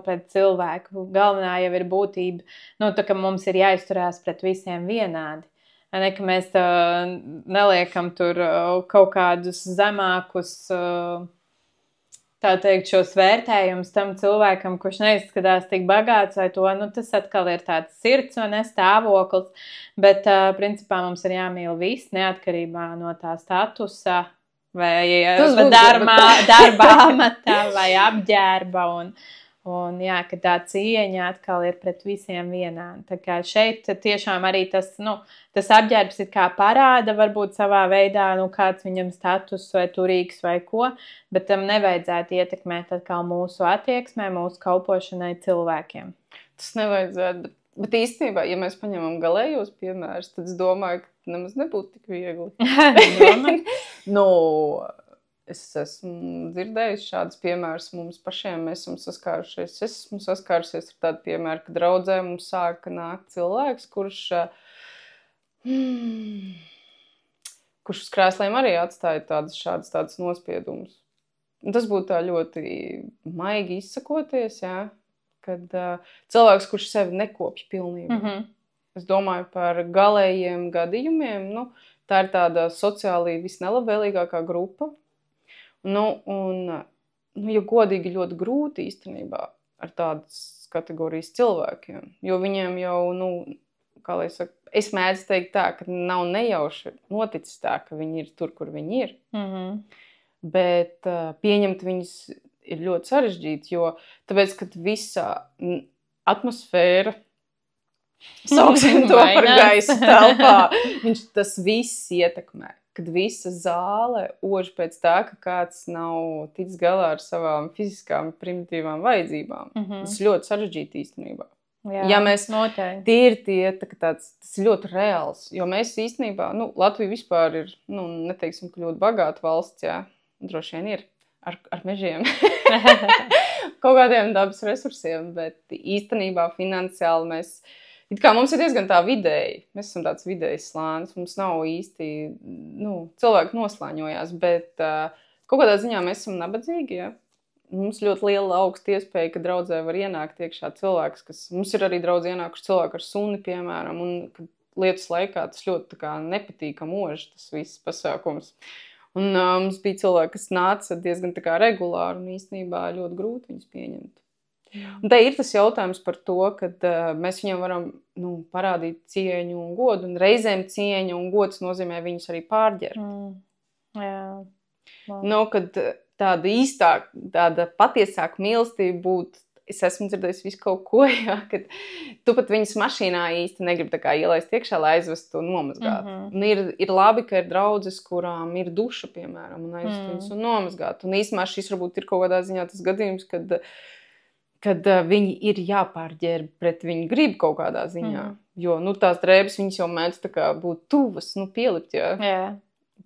Speaker 1: pret cilvēku. Galvenā jau ir būtība, tā, ka mums ir jāizturās pret visiem vienādi. Ne, ka mēs neliekam tur kaut kādus zemākus, tā teikt, šos vērtējumus tam cilvēkam, kurš neizskatās tik bagāts vai to, tas atkal ir tāds sirds un stāvoklis, bet principā mums ir jāmīl viss neatkarībā no tā statusa, vai darba amatā, vai apģērba, un jā, ka tā cieņa atkal ir pret visiem vienādi. Tā kā šeit tiešām arī tas apģērbs ir kā parāda, varbūt savā veidā, kāds viņam status vai turīgs vai ko, bet tam nevajadzētu ietekmēt atkal mūsu attieksmē, mūsu kalpošanai cilvēkiem. Tas nevajadzētu, bet īstenībā, ja mēs paņemam galējos piemērus, tad es domāju, ka nemaz nebūtu tik viegli. Es esmu dzirdējusi šādus piemērus mums pašiem, mēs esam saskārušies. Es esmu saskārusies ar tādu piemēru, ka draudzē mums sāka nākt cilvēks, kurš uz krēsliem arī atstāja tādas nospiedumus. Un tas būtu tā ļoti maigi izsakoties, jā, kad cilvēks, kurš sevi nekopja pilnībā. Es domāju par galējiem gadījumiem, tā ir tāda sociāli visnelabvēlīgākā grupa. Ja godīgi ļoti grūti īstenībā ar tādas kategorijas cilvēkiem, jo viņiem jau, kā lai saka, es mēdzu teikt tā, ka nav nejauši noticis tā, ka viņi ir tur, kur viņi ir, bet pieņemt viņus ir ļoti sarežģīti, jo tāpēc, kad visā atmosfēra, sauksim to par gaisa telpā, tas viss ietekmē. Kad visa zāle ož pēc tā, ka kāds nav ticis galā ar savām fiziskām primitīvām vajadzībām. Tas ir ļoti sarežģīti īstenībā. Jā,
Speaker 2: ja mēs
Speaker 1: noteikti.
Speaker 2: Tas ir ļoti reāls, jo mēs īstenībā, Latvija vispār ir, neteiksim, ka ļoti bagāta valsts, jā, droši vien ir ar mežiem, kaut kādiem dabas resursiem, bet īstenībā finansiāli mums ir diezgan tā vidēji. Mēs esam tāds vidējs slānis. Mums nav īsti, cilvēki noslāņojās, bet kaut kādā ziņā mēs esam nabadzīgi, ja? Mums ļoti liela augsta iespēja, ka draudzē var ienākt iekšā cilvēks, mums ir arī draudz ienākuši cilvēki ar suni, piemēram, un kad lietas laikā tas ļoti tā kā nepatīkam ož, tas viss pasākums. Un mums bija cilvēki, kas nāca diezgan tā kā regulāri un īstenībā ļoti grūti viņus pieņemt. Un te ir tas jautājums par to, ka mēs viņam varam parādīt cieņu un godu, un reizēm cieņa un gods nozīmē viņus arī pārģert.
Speaker 1: Jā.
Speaker 2: Kad tāda īstāka, tāda patiesāka mīlestība būtu, es esmu dzirdējis visu kaut ko, kad tu pat viņas mašīnā īsti negribi tā kā ielaist iekšā, lai aizvestu un nomazgātu. Un ir labi, ka ir draudzes, kurām ir duša, piemēram, un aizvest viņas un nomazgāt. Un īstenībā šis varbūt ir kaut kādā ziņā tas gadījums, kad viņi ir jāpārģērb pret viņu grib kaut kādā ziņā. Jo, tās drēbes viņas jau mēdz tā kā būt tuvas, pielipt, jā.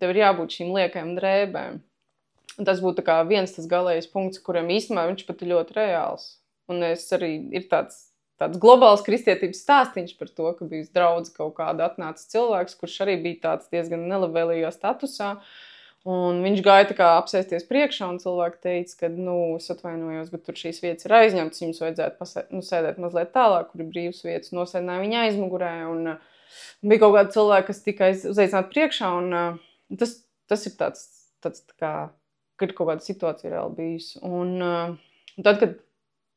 Speaker 2: Tev ir jābūt šīm liekajām drēbēm. Un tas būtu tā kā viens tas galējais punkts, kuriem īstenībā viņš pat ir ļoti reāls. Un es arī ir tāds globāls kristietības stāstiņš par to, ka bija draudze kaut kāda atnācis cilvēks, kurš arī bija tāds diezgan nelabvēlīgā statusā. Un viņš gāja tā kā apsēsties priekšā, un cilvēki teica, ka, es atvainojos, bet tur šīs vietas ir aizņemtas, jums vajadzētu sēdēt mazliet tālāk, kur ir brīvas vietas, nosēdināja viņa aizmugurē, un bija kaut kādi cilvēki, kas tika uzaicināti priekšā, un tas ir tāds tā kā, kad kaut kāda situācija reāli bijusi. Un tad, kad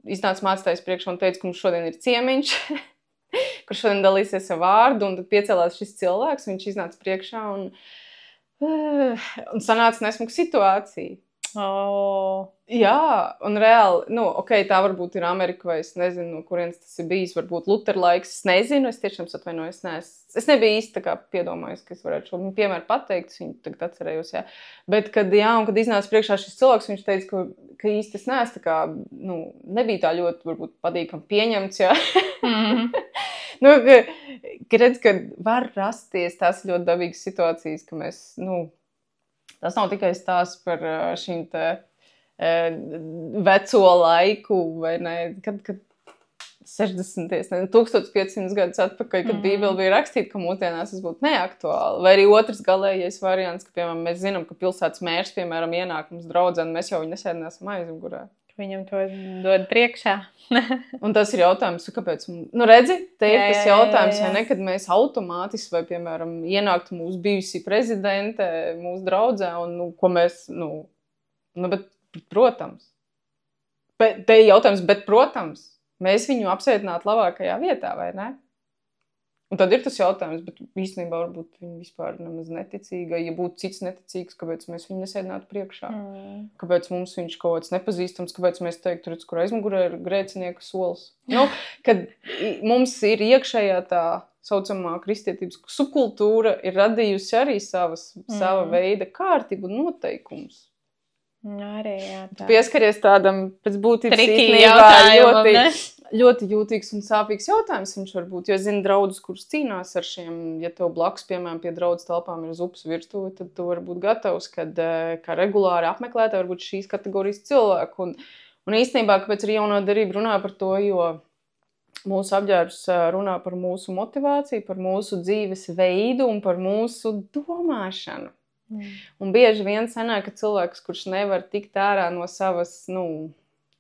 Speaker 2: iznāca mācītājs priekšā un teica, ka mums šodien ir ciemiņš, kurš šodien dalīsies ar vārdu, un tad piecēlās šis cilvēks, viņš iznāca priekšā un sanāca nesmuka situācija. Jā, un reāli, tā varbūt ir Amerika, vai es nezinu, no kurienes tas ir bijis, varbūt Lutera laiks, es nezinu, es tiešām atvainojos, es nebiju īsti tā kā piedomājis, ka es varētu šo piemēru pateikt, es viņu tagad atcerējos, jā. Bet, kad iznāca priekšā šis cilvēks, viņš teica, ka īsti es neesmu tā kā, nebija tā ļoti, varbūt, patīkam pieņemts, jā. Ka redz, ka var rasties tās ļoti dabīgas situācijas, ka mēs, tas nav tikai stāsts par šīm te veco laiku, vai ne, kad 60. 1500 gadus atpakaļ, kad Bībele bija rakstīta, ka mūsdienās tas būtu neaktuāli. Vai arī otrs galējais variants, ka, piemēram, mēs zinām, ka pilsētas mērs, piemēram, ienāk mums draudzē, un mēs jau viņu nesēdināsim aizmugurē.
Speaker 1: Viņam to dod priekšā.
Speaker 2: Un tas ir jautājums, kāpēc? Redzi, te ir tas jautājums, vai ne, kad mēs automātiski, vai, piemēram, ienāktu mūsu bijusī prezidente, mūsu draudzē, un ko mēs, bet, protams. Te ir jautājums, bet, protams, mēs viņu apsēdinātu labākajā vietā, vai ne? Un tad ir tas jautājums, bet īstenībā varbūt viņi vispār nemaz neticīga. Ja būtu cits neticīgs, kāpēc mēs viņu nesēdinātu priekšā? Kāpēc mums viņš kaut kāds nepazīstams, kāpēc mēs teiktu, redz, kur aizmugurē ir grēcinieka solis? Kad mums ir iekšējā tā saucamā kristietības subkultūra ir radījusi arī sava veida kārtību un noteikumus.
Speaker 1: Arī, jā, tā.
Speaker 2: Tu pieskaries tādam pēc būtības ļoti jūtīgs un sāpīgs jautājums viņš var būt, jo es zinu draudzes, kuras cīnās ar šiem, ja tev blakus, piemēram, pie draudzes telpām ir zupas virtuve, tad tu vari būt gatavs, kad kā regulāri apmeklētāji varbūt šīs kategorijas cilvēku. Un īstenībā, kāpēc arī jaunā derība runā par to, jo mūsu apģērbs runā par mūsu motivāciju, par mūsu dzīves veidu un par mūsu domāšanu. Un bieži vien sanāk, ka cilvēks, kurš nevar tikt ārā no savas,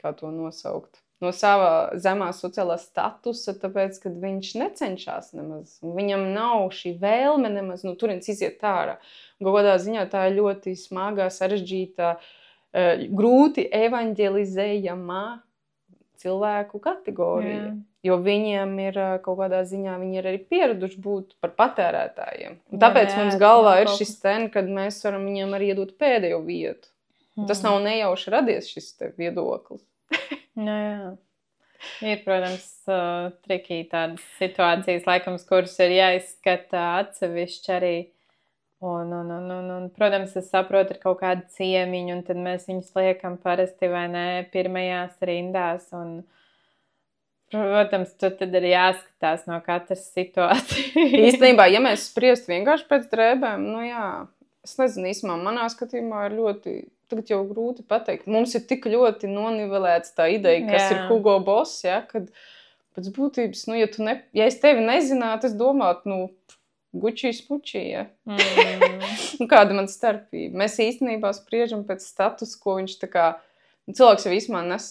Speaker 2: kā to nosaukt, no sava zemā sociālā statusa, tāpēc, kad viņš necenšas nemaz. Viņam nav šī vēlme nemaz, turienes iziet ārā. Kaut kādā ziņā tā ir ļoti smagā, sarežģītā, grūti evaņģelizējamā cilvēku kategorija. Jā. Jo viņiem ir kaut kādā ziņā, viņi ir arī pieraduši būt par patērētājiem. Un tāpēc mums galvā ir šis kad mēs varam viņiem arī iedot pēdējo vietu. Tas nav nejauši radies šis te viedoklis.
Speaker 1: Jā. Ir, protams, trikī tādas situācijas, laikams, kuras ir jāizskata atsevišķi arī. Un, protams, es saprotu, ir kaut kāda ciemiņa, un tad mēs viņus liekam parasti vai ne pirmajās rindās, un protams, tad ir jāskatās no katras situācijas.
Speaker 2: Īstenībā, ja mēs spriest vienkārši pēc drēbēm, jā, es nezinu, īstenībā manā skatījumā ir ļoti, tagad jau grūti pateikt. Mums ir tik ļoti nonivelēts tā ideja, kas ir Hugo Boss, ja, kad pēc būtības, ja es tevi nezinātu, es domātu, Gucci spuči, ja. Kāda man starpība? Mēs īstenībā spriežam pēc status, ko viņš tā kā, cilvēks jau īstenībā nes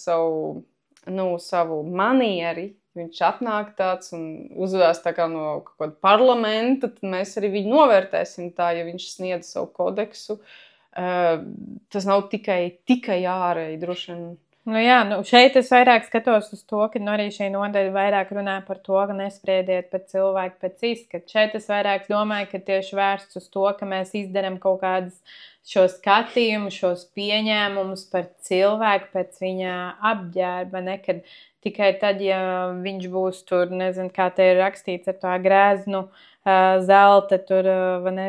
Speaker 2: savu manieri, viņš atnāk tāds un uzvedās tā kā no kaut kāda parlamenta, tad mēs arī viņu novērtēsim tā, ja viņš sniedz savu kodeksu. Tas nav tikai ārēji, droši vien.
Speaker 1: Šeit es vairāk skatos uz to, ka arī šī nodaļa vairāk runā par to, ka nespriediet par cilvēku pēc izskata. Šeit es vairāk domāju, ka tieši vērsts uz to, ka mēs izdaram kaut kādus šo skatījumu, šos pieņēmumus par cilvēku pēc viņa apģērba, nekad tikai tad, ja viņš būs tur, nezinu, kā te ir rakstīts ar tā grēznu, zelta, tur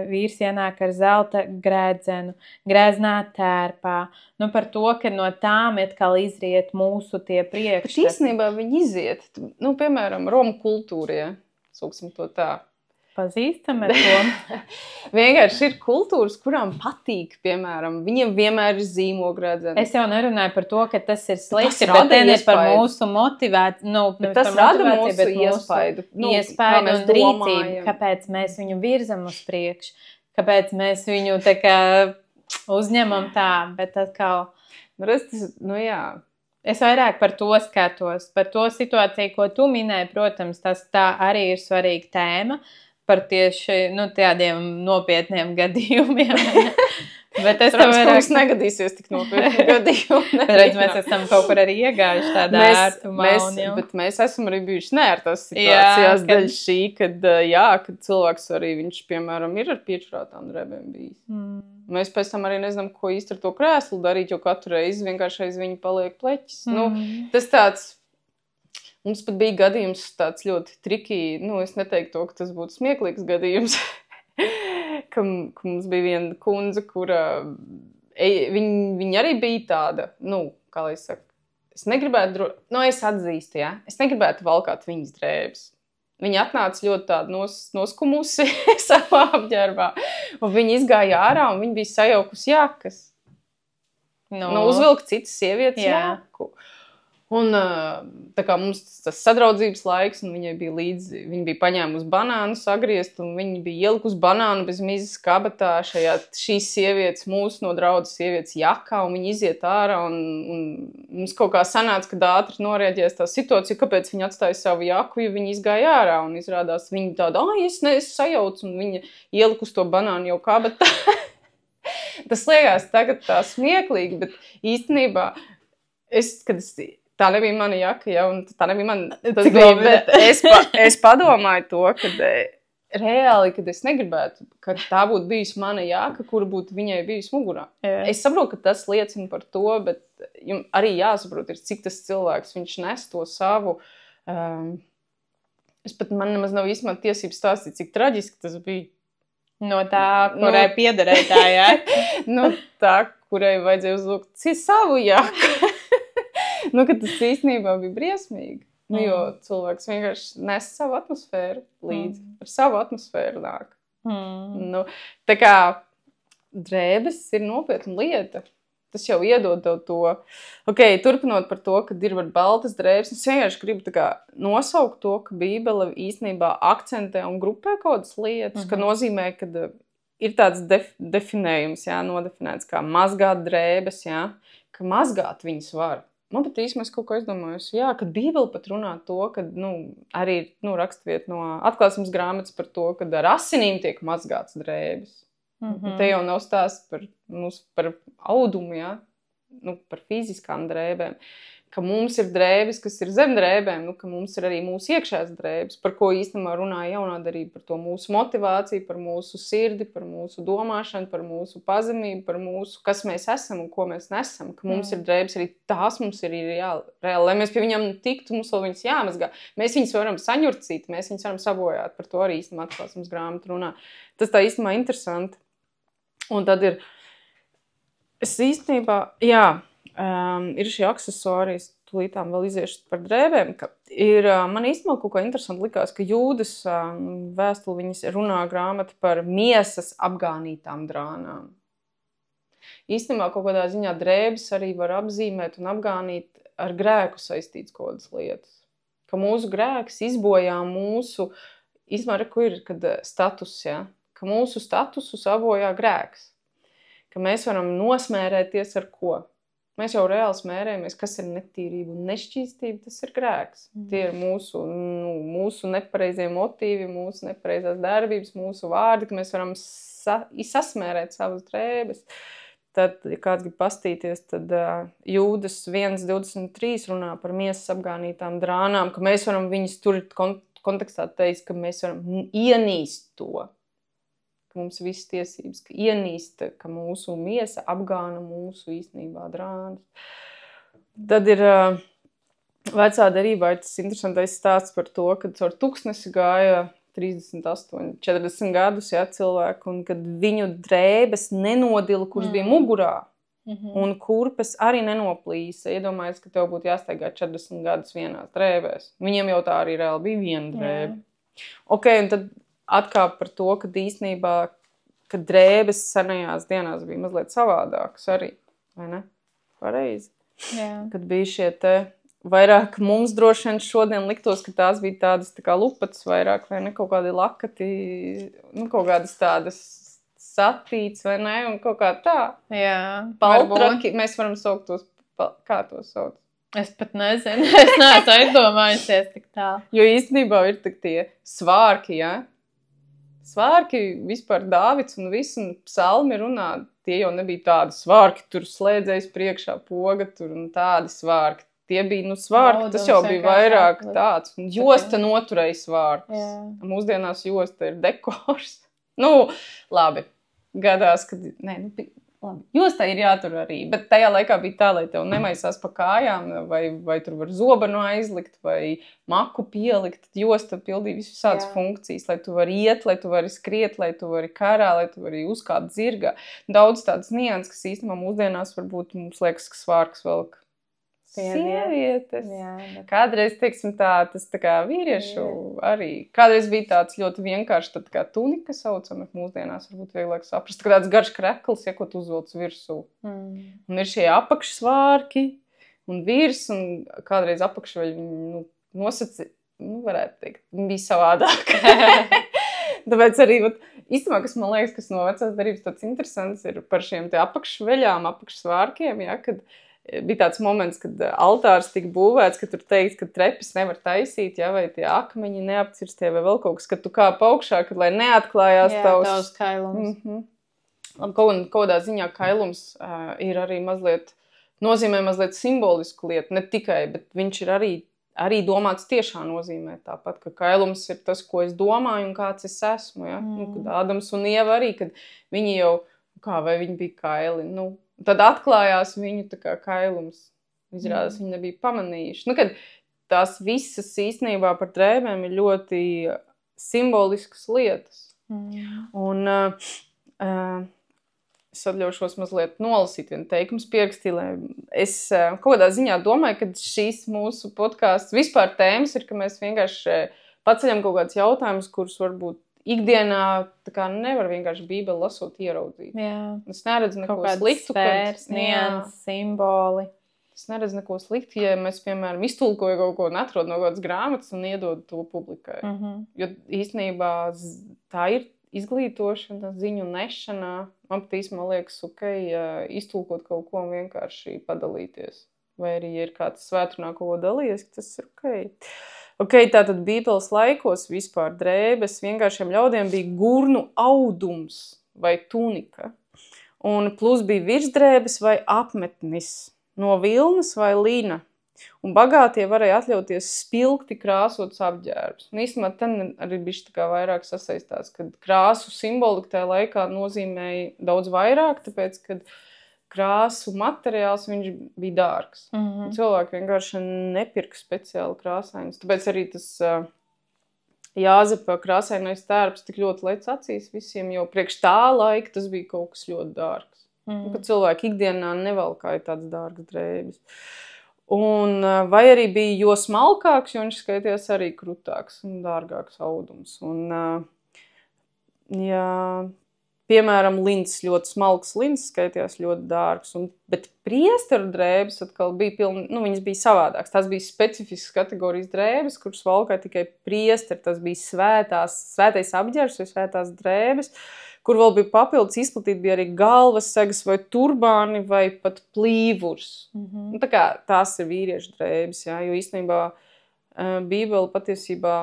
Speaker 1: vīrs ienāk ar zelta grēdzenu, greznā tērpā. Par to, ka no tām atkal izriet mūsu tie priekšstati.
Speaker 2: Bet īstenībā viņi iziet, piemēram, Romu kultūrie, sauksim to tā.
Speaker 1: Pazīstam ar to.
Speaker 2: Vienkārši ir kultūras, kurām patīk, piemēram, viņiem vienmēr ir zīmogredzeni.
Speaker 1: Es jau nerunāju par to, ka tas ir slikti, bet te ir par mūsu motivāciju.
Speaker 2: Tas rada mūsu iespaidu.
Speaker 1: Iespaidu un rīcību, kāpēc mēs viņu virzam uz priekšu, kāpēc mēs viņu tā kā uzņemam tā, bet atkal...
Speaker 2: jā.
Speaker 1: Es vairāk par to skatos, par to situāciju, ko tu minēji, protams, tā arī ir svarīga tēma. Par tieši tādiem nopietniem gadījumiem. Bet es
Speaker 2: Protams, ka mums negadīsies tik nopietni gadījumi.
Speaker 1: Redz, mēs esam kaut kur arī iegājuši tādā ērtumā.
Speaker 2: Bet mēs esam arī bijuši neērtās situācijās dēļ šī, kad cilvēks arī, viņš, piemēram, ir ar piečurātām drēbēm bijis. Mēs pēc tam arī nezinām, ko īsti ar to krēslu darīt, jo katru reizi vienkārši aiz viņa paliek pleķis. Tas tāds... Mums pat bija gadījums tāds ļoti trikī, es neteiktu to, ka tas būtu smieklīgs gadījums, ka mums bija viena kundze, kura, viņa arī bija tāda, kā lai es saku, es negribētu, es atzīstu, es negribētu valkāt viņas drēbes. Viņa atnāca ļoti tāda noskumusi savā apģērbā, un viņa izgāja ārā, un viņa bija sajaukusi jakas. Uzvilka citas sievietes jaku. Un tā kā mums tas sadraudzības laiks, un viņai bija līdzi, viņa bija paņēmusi banānu sagriezt, un viņa bija ielikusi banānu bez mizas kabatā šīs sievietes, mūsu no draudzes sievietes jakā, un viņa iziet ārā, un mums kaut kā sanāca, kad ātri norēģēs tā situācija, kāpēc viņa atstāja savu jaku, jo viņa izgāja ārā, un izrādās viņa tāda, es sajaucu, un viņa ielikusi to banānu jau kabatā. Tas liekas tagad tā smieklīgi, bet īstenībā, tā nebija mana jaka, un tā nebija mana... Es padomāju to, kad reāli, kad es negribētu, ka tā būtu bijusi mana jaka, kura būtu viņai bijusi mugurā. Es saprotu, ka tas liecina par to, bet arī jāsaprot, cik tas cilvēks, viņš nes to savu... Man nemaz nav īstenībā tiesības stāstīt, cik traģiski tas bija.
Speaker 1: No tā, kurai piederēja tā jaka?
Speaker 2: Tā, kurai vajadzēja uzlūkt savu jaku. Ka tas īstenībā bija briesmīgi, jo cilvēks vienkārši nes savu atmosfēru līdzi, ar savu atmosfēru nāk. Tā kā drēbes ir nopietna lieta, tas jau iedod tev to. Turpinot par to, kad ir baltas drēbes, es vienkārši gribu tā kā nosaukt to, ka Bībele īstenībā akcentē un grupē kādas lietas, ka nozīmē, ka ir tāds definējums, nodefinēts kā mazgāt drēbes, ka mazgāt viņas var. Man pat īstenībā es kaut ko aizdomājos, kad Bībele pat runā to, kad, arī ir rakstvieta no atklāsmes grāmatas par to, kad ar asinīm tiek mazgāts drēbes. Te jau nav stāsts par audumu, par fiziskām drēbēm. Ka mums ir drēbes, kas ir zem drēbēm, ka mums ir arī mūsu iekšējās drēbes, par ko īstenībā runāja jaunā darība, par to mūsu motivāciju, par mūsu sirdi, par mūsu domāšanu, par mūsu pazemību, par mūsu, kas mēs esam un ko mēs nesam, ka mums ir drēbes, arī tās mums ir reāli. Lai mēs pie viņām tiktu, mums vēl viņas jāmazgā. Mēs viņas varam saņurcīt, mēs viņas varam sabojāt, par to arī īstenībā atklāsmes grāmata runā. Tas tā īstenībā interesanti. Un tad ir, es īstenībā, ir šī aksesuārijas, tūlītām vēl iziešu par drēbēm, ka ir, man īstenībā kaut kā interesanti likās, ka Jūdas vēstuli viņas runā grāmata par miesas apgānītām drānām. Īstenībā kaut kādā ziņā drēbes arī var apzīmēt un apgānīt ar grēku saistīts kaut kādas lietas. Ka mūsu grēks izbojā mūsu, īstenībā, ko ir, kad status, ka mūsu statusu sabojā grēks. Ka mēs varam nosmērēties ar ko? Mēs jau reāli smērējamies, kas ir netīrība un nešķīstība, tas ir grēks. Tie ir mūsu nepareizie motīvi, mūsu nepareizās darbības, mūsu vārdi, ka mēs varam sasmērēt savas drēbes. Tad, ja kāds grib pastīties, tad Jūdas 1.23 runā par miesas apgānītām drānām, ka mēs varam viņus tur kontekstā teikt, ka mēs varam ienīst to, ka mums viss tiesības, ka ienīst, ka mūsu miesa apgāna mūsu īstenībā drānas. Tad ir vecā derībā ir tas interesantais stāsts par to, kad caur tuksnesi gāja 38, 40 gadus, cilvēku, un kad viņu drēbes nenodila, kurš bija mugurā, un kurpes arī nenoplīsa. Iedomājies, ka tev būtu jāstaigā 40 gadus vienās drēbēs. Viņiem jau tā arī reāli bija viena drēbe. Ok, un tad atkāp par to, ka īstenībā, ka drēbes senajās dienās bija mazliet savādākas arī, vai ne? Pareizi.
Speaker 1: Jā.
Speaker 2: Kad bija šie te vairāk mums droši vien šodien liktos, ka tās bija tādas tā kā lupatas vairāk, vai ne, kaut kādi lakati, kaut kādas tādas satīts, vai ne, un kaut kā tā.
Speaker 1: Jā.
Speaker 2: Paltraki, mēs varam saukt tos, kā tos sauc?
Speaker 1: Es pat nezinu, es neesmu aizdomājusies tik tā.
Speaker 2: Jo īstenībā ir tik tie svārki, ja? Svārki vispār Dāvids un viss, un psalmi runā, tie jau nebija tādi svārki, tur slēdzējs priekšā poga, tur un tādi svārki. Tie bija, svārki, tas jau bija vairāk tāds. Un josta noturēja svārkus. Mūsdienās josta ir dekors. Labi. Gadās, kad... labi. Josta ir jātur arī. Bet tajā laikā bija tā, lai tev nemaisās pa kājām, vai tur var zobenu aizlikt, vai maku pielikt. Josta pildīja visādas funkcijas, lai tu vari iet, lai tu vari skriet, lai tu vari karā, lai tu vari uzkāpt zirgā. Daudz tādas nianses, kas īstenībā mūsdienās varbūt mums liekas, ka svārks velk sievietes. Jā, kādreiz, teiksim tas tā kā vīriešu arī. Kādreiz bija tāds ļoti vienkārši, tad kā tunika saucam, mūsdienās varbūt vieglāk saprast, ka tāds garš krekls, ko tu uzvelc virsū. Un ir šie apakšsvārki un virs, un kādreiz apakšveļi viņi nosaci, varētu teikt, bija savādāk. Tāpēc arī, īstenībā, kas man liekas, kas no vecās derības tāds interesants, ir par šiem te apakšveļām, apakšsvārkiem, kad bija tāds moments, kad altārs tika būvēts, ka tur teiks, ka trepes nevar taisīt, vai tie akmeņi neapcirstie, vai vēl kaut kas, kad tu kāp augšā, kad lai neatklājās
Speaker 1: tavs kailums.
Speaker 2: Kādā ziņā kailums ir arī nozīmē mazliet simbolisku lietu, ne tikai, bet viņš ir arī domāts tiešā nozīmē tāpat, ka kailums ir tas, ko es domāju un kāds es esmu, kad Ādams un Ieva arī, kad viņi jau, vai viņi bija kaili, tad atklājās viņu tā kā kailums. Izrādās, viņi nebija pamanījuši. Kad tās visas īstenībā par drēbēm ir ļoti simboliskas lietas. Un es atļaušos mazliet nolasīt vienu teikumus pierakstīlē. Es kaut kādā ziņā domāju, ka šīs mūsu podcasts vispār tēmas ir, ka mēs vienkārši paceļam kaut kādus jautājumus, kurus varbūt ikdienā tā kā nevar vienkārši Bībeli lasot ieraudzīt. Es neredzu neko sliktu.
Speaker 1: Sfērs, nianses, simboli.
Speaker 2: Es neredzu neko sliktu, ja mēs, piemēram, iztulkoju kaut ko un atrod no kādas grāmatas un iedod to publikai. Jo īstenībā tā ir izglītošana, ziņu nešanā. Man pat īstenībā liekas, iztulkot kaut ko un vienkārši padalīties. Vai arī, ja ir kāds svētrunā kaut ko dalījies, tas ir tātad Bībeles laikos vispār drēbes vienkāršiem ļaudiem bija gurnu audums vai tunika. Un plus bija virsdrēbes vai apmetnis no vilnas vai lina. Un bagātie varēja atļauties spilgti krāsots apģērbs. Un īstenībā ten arī bišķi tā kā vairāk sasaistās, kad krāsu simbolika tajā laikā nozīmēja daudz vairāk, tāpēc, kad krāsu materiāls viņš bija dārgs. Cilvēki vienkārši nepirka speciāli krāsainus. Tāpēc arī tas Jāzepa krāsainais tērps tik ļoti lec acīs visiem, jo priekš tā laika tas bija kaut kas ļoti dārgs. Kad cilvēki ikdienā nevalkāja tādas dārgas drēbes. Un vai arī bija jo smalkāks, jo viņš skaitījās arī krutāks un dārgāks audums. Un piemēram, lins, ļoti smalks lins skaitījās ļoti dārgs, bet priesteru drēbes atkal bija viņas bija savādākas. Tās bija specifiskas kategorijas drēbes, kuras valkāja tikai priesteri. Tas bija svētais apģērbs vai svētās drēbes, kur vēl bija papildus izplatīti, bija arī galvas segas vai turbāni vai pat plīvurs. Tā kā tās ir vīriešu drēbes, jo īstenībā Bībele patiesībā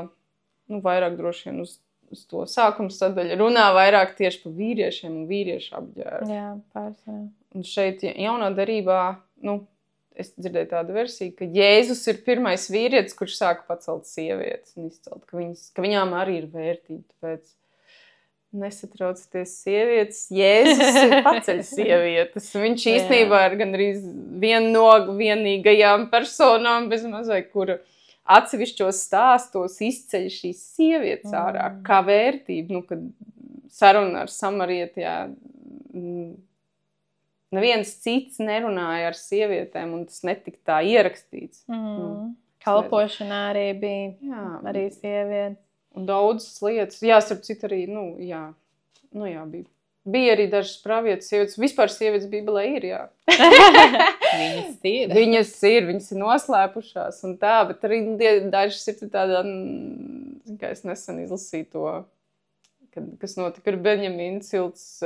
Speaker 2: vairāk droši vien uz to sākuma sadaļa runā vairāk tieši par vīriešiem un vīriešu apģērbu.
Speaker 1: Jā, pārsvarā.
Speaker 2: Un šeit jaunā derībā, es dzirdēju tādu versiju, ka Jēzus ir pirmais vīrietis, kurš sāka pacelt sievietes un izcelt, ka viņām arī ir vērtība. Tāpēc nesatraucieties sievietes, Jēzus ir paceļ sievietes. Viņš īstenībā ir gandrīz viena no vienīgajām personām, bez mazai, kura atsevišķos stāstos izceļ šīs sievietes ārā kā vērtību. Kad saruna ar samarieti, neviens cits nerunāja ar sievietēm, un tas netika tā ierakstīts.
Speaker 1: Kalpošanā arī bija arī sievietes.
Speaker 2: Un daudzas lietas, starp citu arī, bija arī dažas pravietas sievietes. Vispār sievietes Bībelē ir, Viņas ir noslēpušās un tā, bet arī dažas ir tādā, kā es nesen izlasīju to, kas notika ar Benjamīnu cilts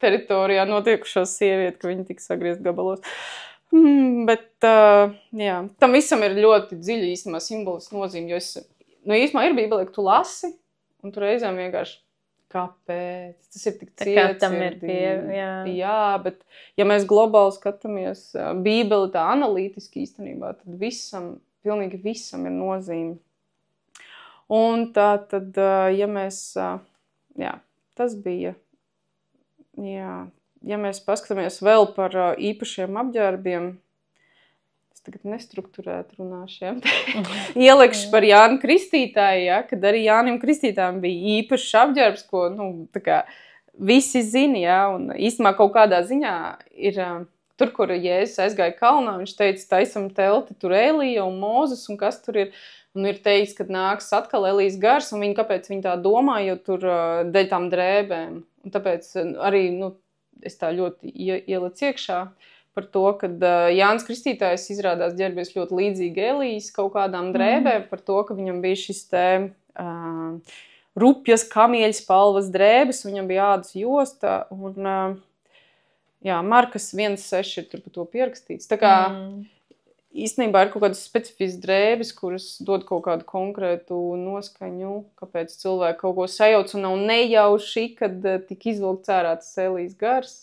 Speaker 2: teritorijā notiekušo sievieti, ka viņa tika sagriezt gabalos. Bet, tam visam ir ļoti dziļi īstenībā simbolisks nozīme, jo īstenībā ir Bībelē, ka tu lasi, un tu reizēm vienkārši, kāpēc? Tas ir tik cietsirdīgi. Bet ja mēs globāli skatāmies Bībeli tā analītiski īstenībā, tad pilnīgi visam ir nozīme. Un tā tad, ja mēs, tas bija, ja mēs paskatāmies vēl par īpašiem apģērbiem, es tagad nestrukturēt runāšu, ielikšu par Jānu Kristītāju, kad arī Jānim Kristītājam bija īpašs apģērbs, ko, visi zina, un īstenībā kaut kādā ziņā ir, tur, kur Jēzus aizgāja kalnā, viņš teica, taisam telti, tur Elija un Mūzes, un kas tur ir, un ir teicis, kad nāks atkal Elijas gars, un kāpēc viņi tā domā, jo tur dēļ tām drēbēm, un tāpēc arī, es tā ļoti ielicu iekšā, par to, kad Jānis Kristītājs izrādās ģērbies ļoti līdzīgi Elijas kaut kādām drēbēm, par to, ka viņam bija šis rupjas kamieļspalvas drēbes, viņam bija ādas josta, un Markas 1.6 ir tur par to pierakstīts. Tā kā īstenībā ir kaut kādas specifiskas drēbes, kuras dod kaut kādu konkrētu noskaņu, kāpēc cilvēki kaut ko sajauc un nav nejauši, kad tik izvilkts ārā tas Elijas gars.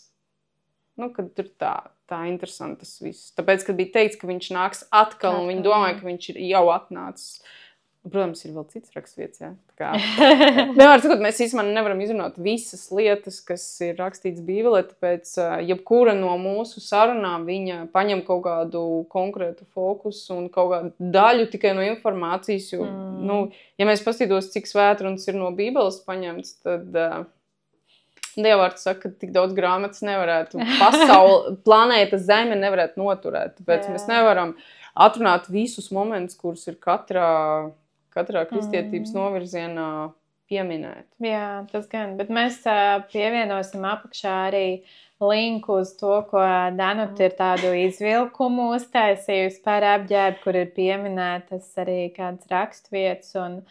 Speaker 2: Kad tur tā interesanti tas viss. Tāpēc, kad bija teikts, ka viņš nāks atkal, un viņi domāja, ka viņš ir jau atnācis. Protams, ir vēl cits rakstvietas, Vienmēr sakot, mēs īstenībā nevaram izrunāt visas lietas, kas ir rakstīts Bībelē, tāpēc jebkura no mūsu sarunām viņa paņem kaut kādu konkrētu fokusu un kaut kādu daļu tikai no informācijas, jo, ja mēs paskatītos, cik svētrunas ir no Bībeles paņemts, tad Dievvvārds saka, ka tik daudz grāmatas nevarētu planēta Zeme nevarētu noturēt, tāpēc mēs nevaram atrunāt visus momentus, kurus ir katrā kristietības novirzienā pieminēt.
Speaker 1: Jā, tas gan, bet mēs pievienosim apakšā arī linku uz to, ko Danuta ir tādu izvilkumu uztaisījusi par apģērbu, kur ir pieminētas arī kādas rakstvietas, un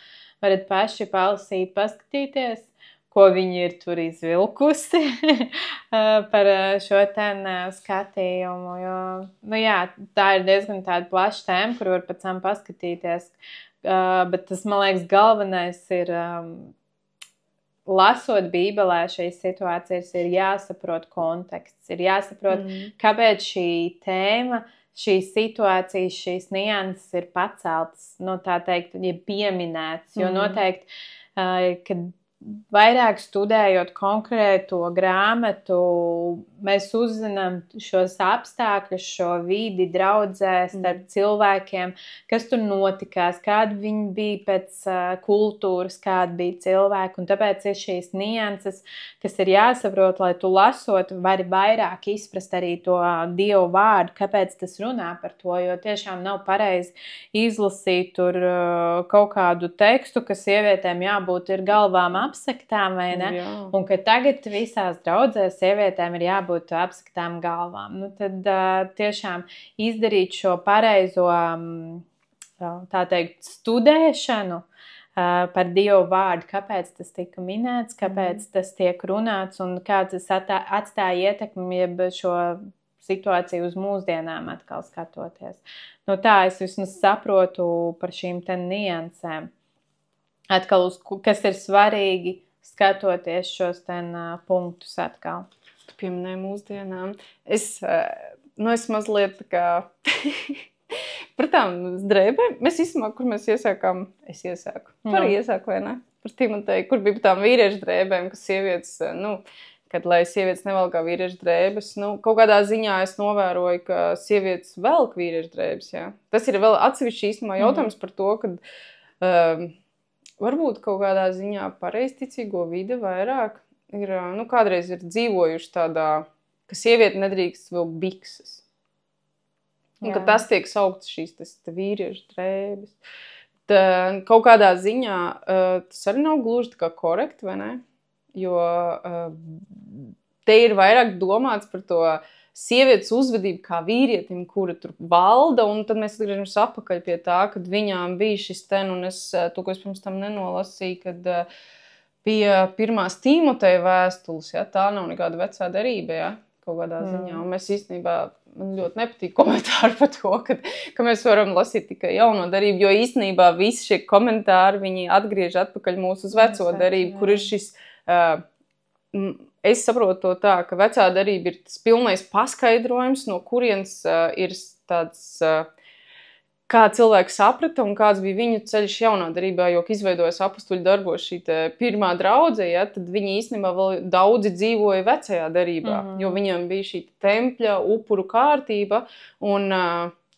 Speaker 1: varat paši palasīt, paskatīties, ko viņi ir tur izvilkusi par šo skatījumu, jo, tā ir diezgan tāda plaša tēma, kur var pēc tam paskatīties, bet tas, man liekas, galvenais ir, lasot Bībelē šīs situācijas, ir jāsaprot konteksts, ir jāsaprot, kāpēc šī tēma, šīs situācijas, šīs nianses ir paceltas, tā teikt, ja pieminētas, jo noteikti, kad vairāk studējot konkrēto grāmatu, mēs uzzinām šos apstākļus, šo vidi draudzē starp cilvēkiem, kas tur notikās, kādi viņi bija pēc kultūras, kādi bija cilvēki, un tāpēc ir šīs nianses, kas ir jāsaprot, lai tu lasot, vari vairāk izprast arī to Dievu vārdu, kāpēc tas runā par to, jo tiešām nav pareizi izlasīt tur kaut kādu tekstu, ka sievietēm jābūt ir galvām apsektām, vai ne? Jā. Un ka tagad visās draudzēs sievietēm ir jābūt apsektām galvām. Tad tiešām izdarīt šo pareizo, tā teikt, studēšanu par Dievu vārdu, kāpēc tas tika minēts, kāpēc tas tiek runāts un kā tas atstāja ietekmi šo situāciju uz mūsdienām atkal skatoties. Tā es vismaz saprotu par šīm te niansēm. Atkal, kas ir svarīgi skatoties šos ten punktus atkal.
Speaker 2: Tu pieminēji mūsdienām. Es mazliet tā kā... Par tām drēbēm. Mēs īstenībā, kur mēs iesākām, es iesāku. Iesāku, vai ne? Par Timoteju, kur bija par tām vīriešu drēbēm, kas sievietes, kad, lai sievietes nevalkā vīriešu drēbes, kaut kādā ziņā es novēroju, ka sievietes velk vīriešu drēbes, jā. Tas ir vēl atsevišķi īstenībā jautājums par to, ka varbūt kaut kādā ziņā pareizticīgo vide vairāk ir, kādreiz ir dzīvojuši tādā, ka sieviete nedrīkst vēl bikses. Un ka tas tiek saukts šīs vīriešu drēbes. Kaut kādā ziņā tas arī nav gluži tā kā korekti, vai ne? Jo te ir vairāk domāts par to sievietes uzvedību kā vīrietim, kura tur valda, un tad mēs atgriežamies atpakaļ pie tā, kad viņām bija šis un es to, ko es pirms tam nenolasīju, kad bija 1. Timoteja vēstules, ja? Tā nav nekāda vecā derība, ja? Kaut kādā ziņā, un mēs īstenībā man ļoti nepatīk komentāri par to, ka mēs varam lasīt tikai jauno derību, jo īstenībā visi šie komentāri, viņi atgriež atpakaļ mūsu uz veco derību, kur ir šis, es saprotu to tā, ka vecā derība ir tas pilnais paskaidrojums, no kurienes ir tāds, kā cilvēki saprata un kāds bija viņu ceļš jaunā derībā, jo izveidojas apustuļu darbos šī pirmā draudze, ja, tad viņi īstenībā vēl daudzi dzīvoja vecajā derībā, jo viņiem bija šī tempļa upuru kārtība un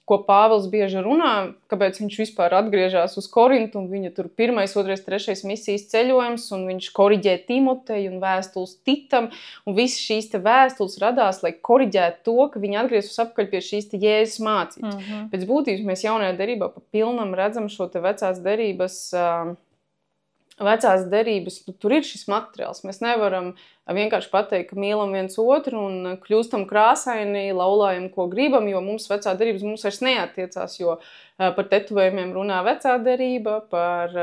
Speaker 2: ko Pāvils bieži runā, kāpēc viņš vispār atgriežās uz Korintu, un viņa tur 1., 2., 3. misijas ceļojums, un viņš koriģē Timoteju un vēstules Titam, un visas šīs vēstules radās, lai koriģētu to, ka viņi atgriezos apkaļ pie šīs Jēzus mācības. Pēc būtības mēs jaunajā derībā pa pilnam redzam šo vecās derības, tur ir šis materiāls. Mēs nevaram vienkārši pateikt, ka mīlam viens otru un kļūstam krāsaini, laulājam, ko gribam, jo mums vecā derības mums vairs neattiecās, jo par tetovējumiem runā vecā derība, par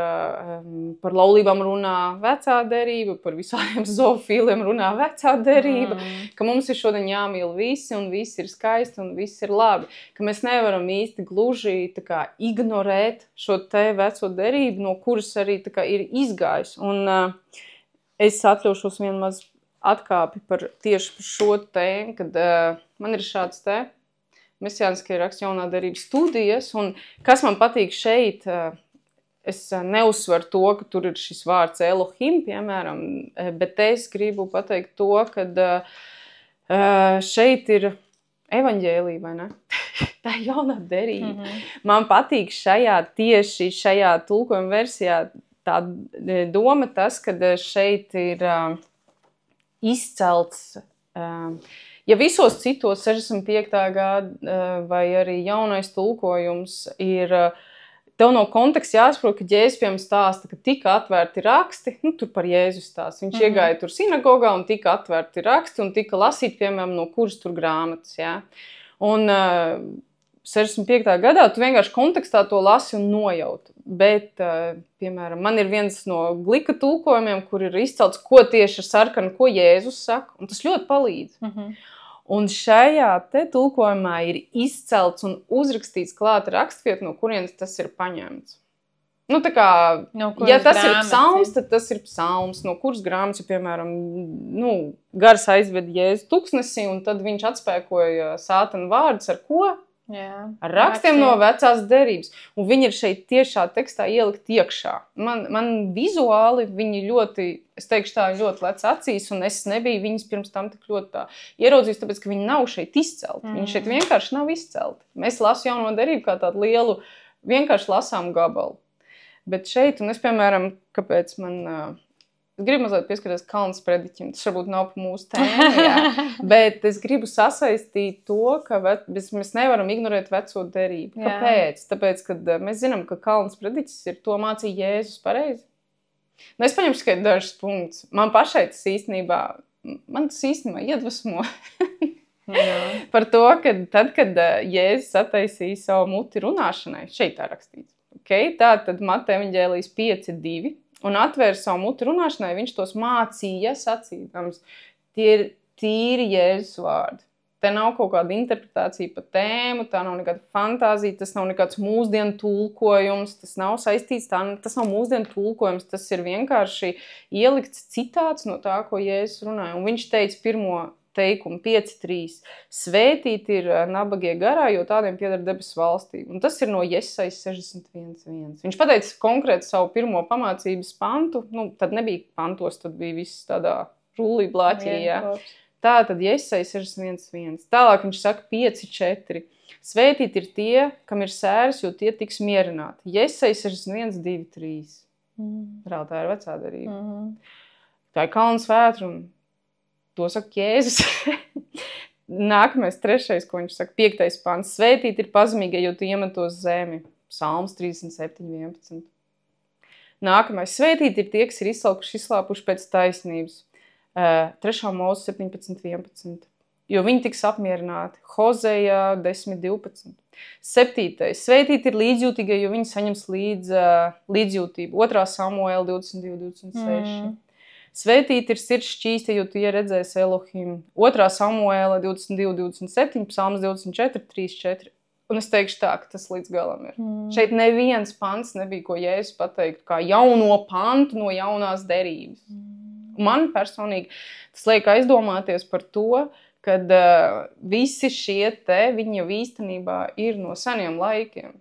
Speaker 2: laulībām runā vecā derība, par visādiem zoofīliem runā vecā derība, ka mums ir šodien jāmīl visi un visi ir skaisti un viss ir labi, ka mēs nevaram īsti gluži tā kā ignorēt šo veco derību, no kuras arī tā kā ir izgājis. Un es atļaušos vien maz atkāpi tieši par šo tēmu, kad man ir šāds mesijāniskie raksta jaunā derības studijas, un kas man patīk šeit, es neuzsveru to, ka tur ir šis vārds Elohim, piemēram, bet es gribu pateikt to, ka šeit ir evaņģēlija, vai ne? Tā ir jaunā derība. Man patīk tieši šajā tulkojuma versijā tā doma tas, ka šeit ir izcelts, ja visos citos 65. gada vai arī jaunais tulkojums ir, tev no konteksta jāsaprot, ka Jēzus piemēram stāsta, ka tika atvērti raksti, tur par Jēzu stāsta. Viņš iegāja tur sinagogā un tika atvērti raksti un tika lasīt, piemēram, no kuras tur grāmatas, jā. Un 65. gadā tu vienkārši kontekstā to lasi un nojauti. Bet, piemēram, man ir viens no glika tulkojumiem, kur ir izcelts, ko tieši ar sarkanu, ko Jēzus saka, un tas ļoti palīdz. Un šajā tulkojumā ir izcelts un uzrakstīts klāt rakstviet, no kurienes tas ir paņemts. Tā kā, ja tas ir psalms, tad tas ir psalms, no kuras grāmatas, piemēram, gars aizved Jēzu tuksnesī, un tad viņš atspēkoja sātana vārdus ar ko? Ar rakstiem no vecās derības. Un viņi ir šeit tiešā tekstā ielikt iekšā. Man vizuāli viņi ļoti, es teikšu tā, ļoti lec acīs, un es nebiju viņas pirms tam tik ļoti tā ieraudzījis, tāpēc, ka viņi nav šeit izcelti. Viņi šeit vienkārši nav izcelti. Mēs lasu jauno derību kā tādu lielu, vienkārši lasām gabalu. Bet šeit, un es, piemēram, kāpēc man... Es gribu mazliet pieskarties Kalnas prediķim, tas varbūt nav pa mūsu tēmu, jā. Bet es gribu sasaistīt to, ka mēs nevaram ignorēt veco derību. Kāpēc? Tāpēc, kad mēs zinām, ka Kalnas prediķis ir to mācīja Jēzus pareizi. Es paņemšu tikai dažus punktus. Man pašai tas īstenībā iedvesmo par to, ka tad, kad Jēzus attaisīja savu muti runāšanai, šeit tā rakstīts. Tātad Mateja evaņģēlijas 5:2. Un atvēra savu muti runāšanai, viņš tos mācīja sacīdams. Tie ir tīri Jēzus vārdi. Te nav kaut kāda interpretācija pa tēmu, tā nav nekāda fantāzija, tas nav nekāds mūsdienu tulkojums, tas nav saistīts, tas nav mūsdienu tulkojums, tas ir vienkārši ielikts citāts no tā, ko Jēzus runāja. Un viņš teica teikumu 5.3. Svētīt ir nabagie garā, jo tādiem pieder debesu valstība. Un tas ir no Jesajas 61.1. Viņš pateica konkrēti savu pirmo pamācības pantu, tad nebija pantos, tad bija viss tādā rullī blāķī, Tā tad Jesajas 61.1. Tālāk viņš saka 5.4. Svētīt ir tie, kam ir sēras, jo tie tiks mierināti. Jesajas 61.2.3. Reāli tā ir vecā darība. Tā ir kalna svētra un to saka Jēzus. Nākamais, 3. ko viņš saka, 5. pants. Svētīt ir pazemīgie, jo tu iemetos zemi. Psalms 37.11. Nākamais. Svētīt ir tie, kas ir izslāpuši pēc taisnības. 3. mūzes 17.11. Jo viņi tiks apmierināti. Hozejā 10.12. 7. Svētīt ir līdzjūtīgie, jo viņi saņems līdzjūtību. 2. Samuēla 22.26. Svētīt ir sirds šķīste, jo tie redzēs Elohim. 2. Samuēla 22.27. Psalms 24.3.4. Un es teikšu tā, ka tas līdz galam ir. Šeit neviens pants nebija, ko Jēzus pateikt, kā jauno pantu no jaunās derības. Man personīgi tas liek aizdomāties par to, kad visi šie viņi jau īstenībā ir no seniem laikiem.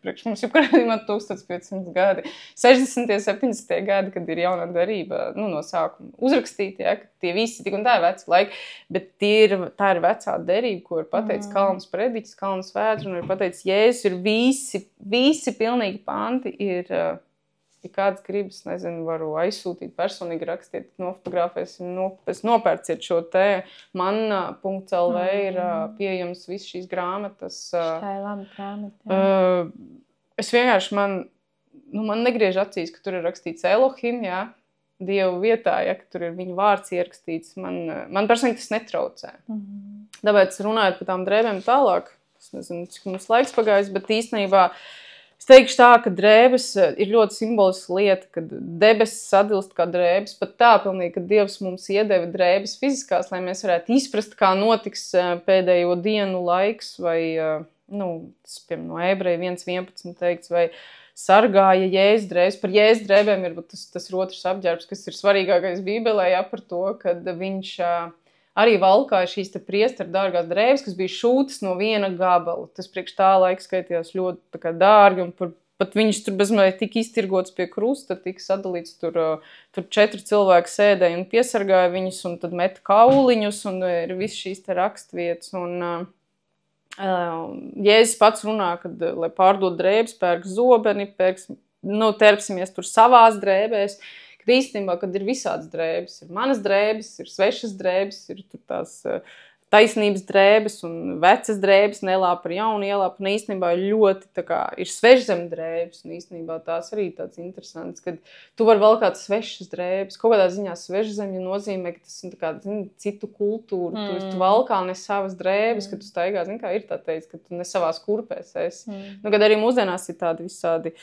Speaker 2: Priekš mums jau kādījumā 1500 gadi, 60. 70. gadi, kad ir jaunā darība, no sākuma uzrakstīti, ka tie visi tik un tā ir veci laiki, bet tā ir vecā derība, ko ir pateicis Kalns prediķis, Kalns vētra, un ir pateicis Jēzus, ir visi pilnīgi panti ir... Ja kāds gribas, nezinu, varu aizsūtīt personīgi, rakstiet, nofotografēsim, nopērciet šo te manna.lv ir pieejams viss šīs grāmatas.
Speaker 1: Tā ir laba grāmata.
Speaker 2: Es vienkārši man negriež acīs, ka tur ir rakstīts Elohim, Dievu vietā, ka tur ir viņa vārds ierakstīts. Man personīgi tas netraucē. Tāpēc runājot par tām drēbēm tālāk, es nezinu, cik mums laiks pagājis, bet īstenībā es teikšu tā, ka drēbes ir ļoti simboliska lieta, kad debesis sadilst kā drēbes, pat tā pilnīgi, ka Dievs mums iedeva drēbes fiziskās, lai mēs varētu izprast, kā notiks pēdējo dienu laiks, vai, tas, piemēram, no Ebreja 1.11 teikts, vai sargāja Jēzus drēbes. Par Jēzus drēbēm ir tas ir otrs apģērbs, kas ir svarīgākais Bībelē, par to, kad viņš... arī valkāja šīs te priesteru dārgās drēbes, kas bija šūtas no viena gabala. Tas priekš tā laika skaitījās ļoti tā kā dārgi, un pat viņš tur bezmēr tika iztirgots pie krusta, tika sadalīts tur 4 cilvēki sēdēja un piesargāja viņus, un tad meta kauliņus, un ir viss šīs te rakstvietas, un Jēzus pats runā, kad, lai pārdod drēbes, pērk zobeni, terpsimies tur savās drēbēs, kad īstenībā, kad ir visādas drēbes, ir manas drēbes, ir svešas drēbes, ir tur tās taisnības drēbes un vecas drēbes, nelāpa ar jaunu ielāpu, un īstenībā ļoti tā kā ir svežzem drēbes, un īstenībā tās arī tāds interesants, kad tu vari valkāt svešas drēbes, kaut kādā ziņā svežzemju nozīmē, ka tas ir tā kā, citu kultūru, tu valkā ne savas drēbes, kad tu staigā, kā ir tā teicis, ka tu ne savās kurpēs esi. Kad arī mūsdienās ir tādi visādi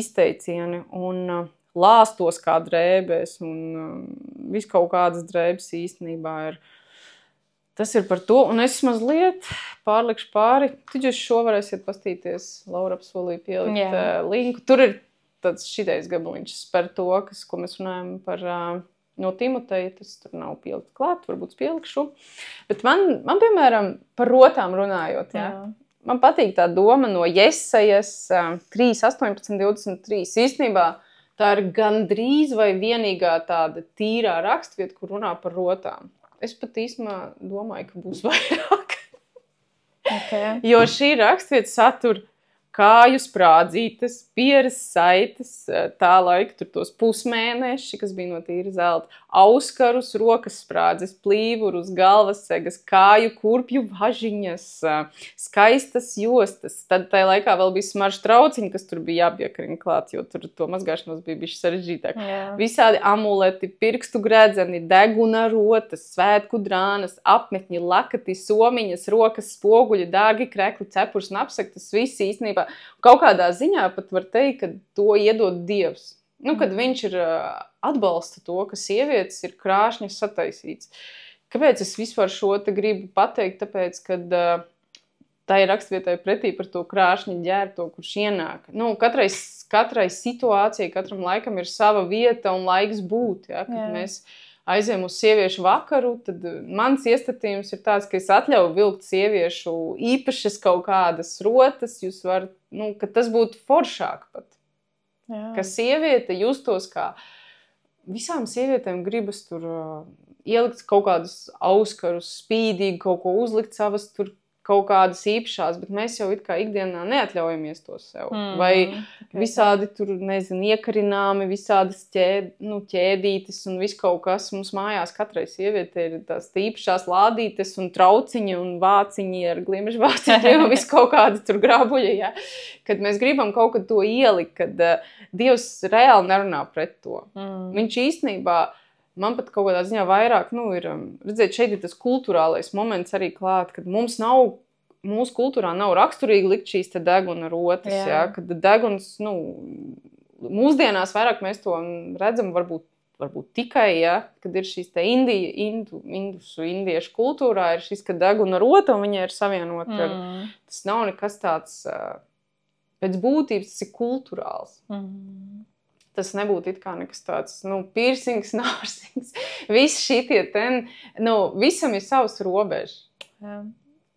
Speaker 2: izteicieni, un lāstos kā drēbēs, un viss kaut kādas drēbes īstenībā ir. Tas ir par to, un es mazliet pārlikšu pāri. Tad jūs šo varēsiet pastīties, Laura apsolīja pielikt linku. Tur ir tāds šitais gabaliņš par to, ko mēs runājam par no Timoteja, tas tur nav pielikt klāt, varbūt pielikšu. Bet man piemēram, par rotām runājot, man patīk tā doma no Jesajas 3.18.23. Īstenībā tā ir gandrīz vai vienīgā tāda tīrā rakstvieta, kur runā par rotām. Es pat īstenībā domāju, ka būs vairāk.
Speaker 1: Okay.
Speaker 2: Jo šī rakstvieta satur kāju sprādzītes, pieres saites, tā laika tur tos pusmēneši, kas bija no tīra zelta, auskarus, rokas sprādzes, plīvurus, galvas segas, kāju kurpju važiņas, skaistas jostas. Tad tajā laikā vēl bija smaržu trauciņi, kas tur bija jābiekrina klāt, jo tur to mazgāšanos bija bišķi sarežģītāk. Visādi amuleti, pirkstu gredzeni, deguna rotas, svētku drānas, apmetņi, lakati, somiņas, rokas spoguļi, dārgi krekli, cepurs un apsaktas, viss īstenībā. Kaut kādā ziņā pat var teikt, ka to iedod Dievs. Kad viņš ir atbalsta to, ka sievietes ir krāšņas sataisīts. Kāpēc es vispār šo te gribu pateikt? Tāpēc, kad tā ir rakstvietai pretī par to krāšņu ģērbto, kurš ienāk. Katrai situācijai, katram laikam ir sava vieta un laiks būt. Kad mēs aizējam uz sieviešu vakaru, tad mans iestatījums ir tāds, ka es atļauju vilkt sieviešu īpašas kaut kādas rotas, jūs varat, ka tas būtu foršāk pat. Jā. Ka sieviete justos kā, visām sievietēm gribas tur ielikt kaut kādus auskarus, spīdīgi kaut ko uzlikt savas tur kaut kādas īpašās, bet mēs jau it kā ikdienā neatļaujamies to sev. Vai visādi tur, iekarināmi, visādas ķēdītes un viss kaut kas. Mums mājās katrai sieviete ir tās īpašās lādītes un trauciņi un vāciņi ar gliemežu vāciņiem un viss kaut kādi tur grabuļi, ja. Kad mēs gribam kaut kad to ielikt, kad Dievs reāli nerunā pret to. Viņš īstenībā man pat kaut kādā ziņā vairāk, ir, redzēt, šeit ir tas kulturālais moments arī klāt, kad mūsu kultūrā nav raksturīgi likt šīs te deguna rotas, jā, kad deguns, mūsdienās vairāk mēs to redzam, varbūt tikai, jā, kad ir šīs te indiešu kultūrā, ir šīs, ka deguna rota un viņa ir savienota. Tas nav nekas tāds, pēc būtības tas ir kulturāls. Tas nebūtu it kā nekas tāds, piercings, nārsings, viss šitie visam ir savs robežs. Jā.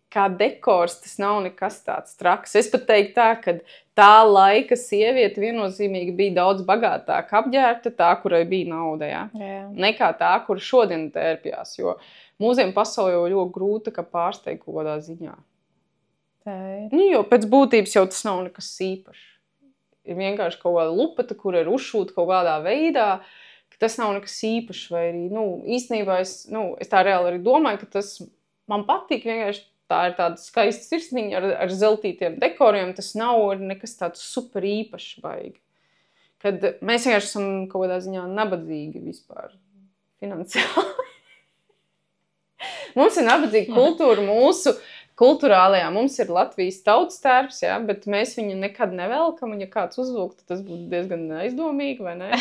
Speaker 2: Kā dekors, tas nav nekas tāds traks. Es pat teiktu tā, ka tā laika sieviete viennozīmīgi bija daudz bagātāk apģērbta, tā, kurai bija nauda, jā. Nekā tā, kur šodien tērpjās, jo mūsdienu pasauli jau ļoti grūti, ka pārsteigt kaut kādā ziņā. Jo pēc būtības jau tas nav nekas īpašs. Ir vienkārši kaut kāda lupata, kur ir uzšūta kaut kādā veidā, ka tas nav nekas īpašs, vai arī, īstenībā es tā reāli arī domāju, ka tas man patīk, vienkārši tā ir tāda skaista sirsniņa ar zeltītiem dekoriem, tas nav nekas tāds super īpašs baigi. Kad mēs vienkārši esam kaut kādā ziņā nabadzīgi vispār finansiāli. Mums ir nabadzīga kultūra mūsu kulturālajā, mums ir Latvijas tautas tērps, jā, bet mēs viņu nekad nevelkam, un ja kāds uzvilk, tad tas būtu diezgan aizdomīgi, vai ne?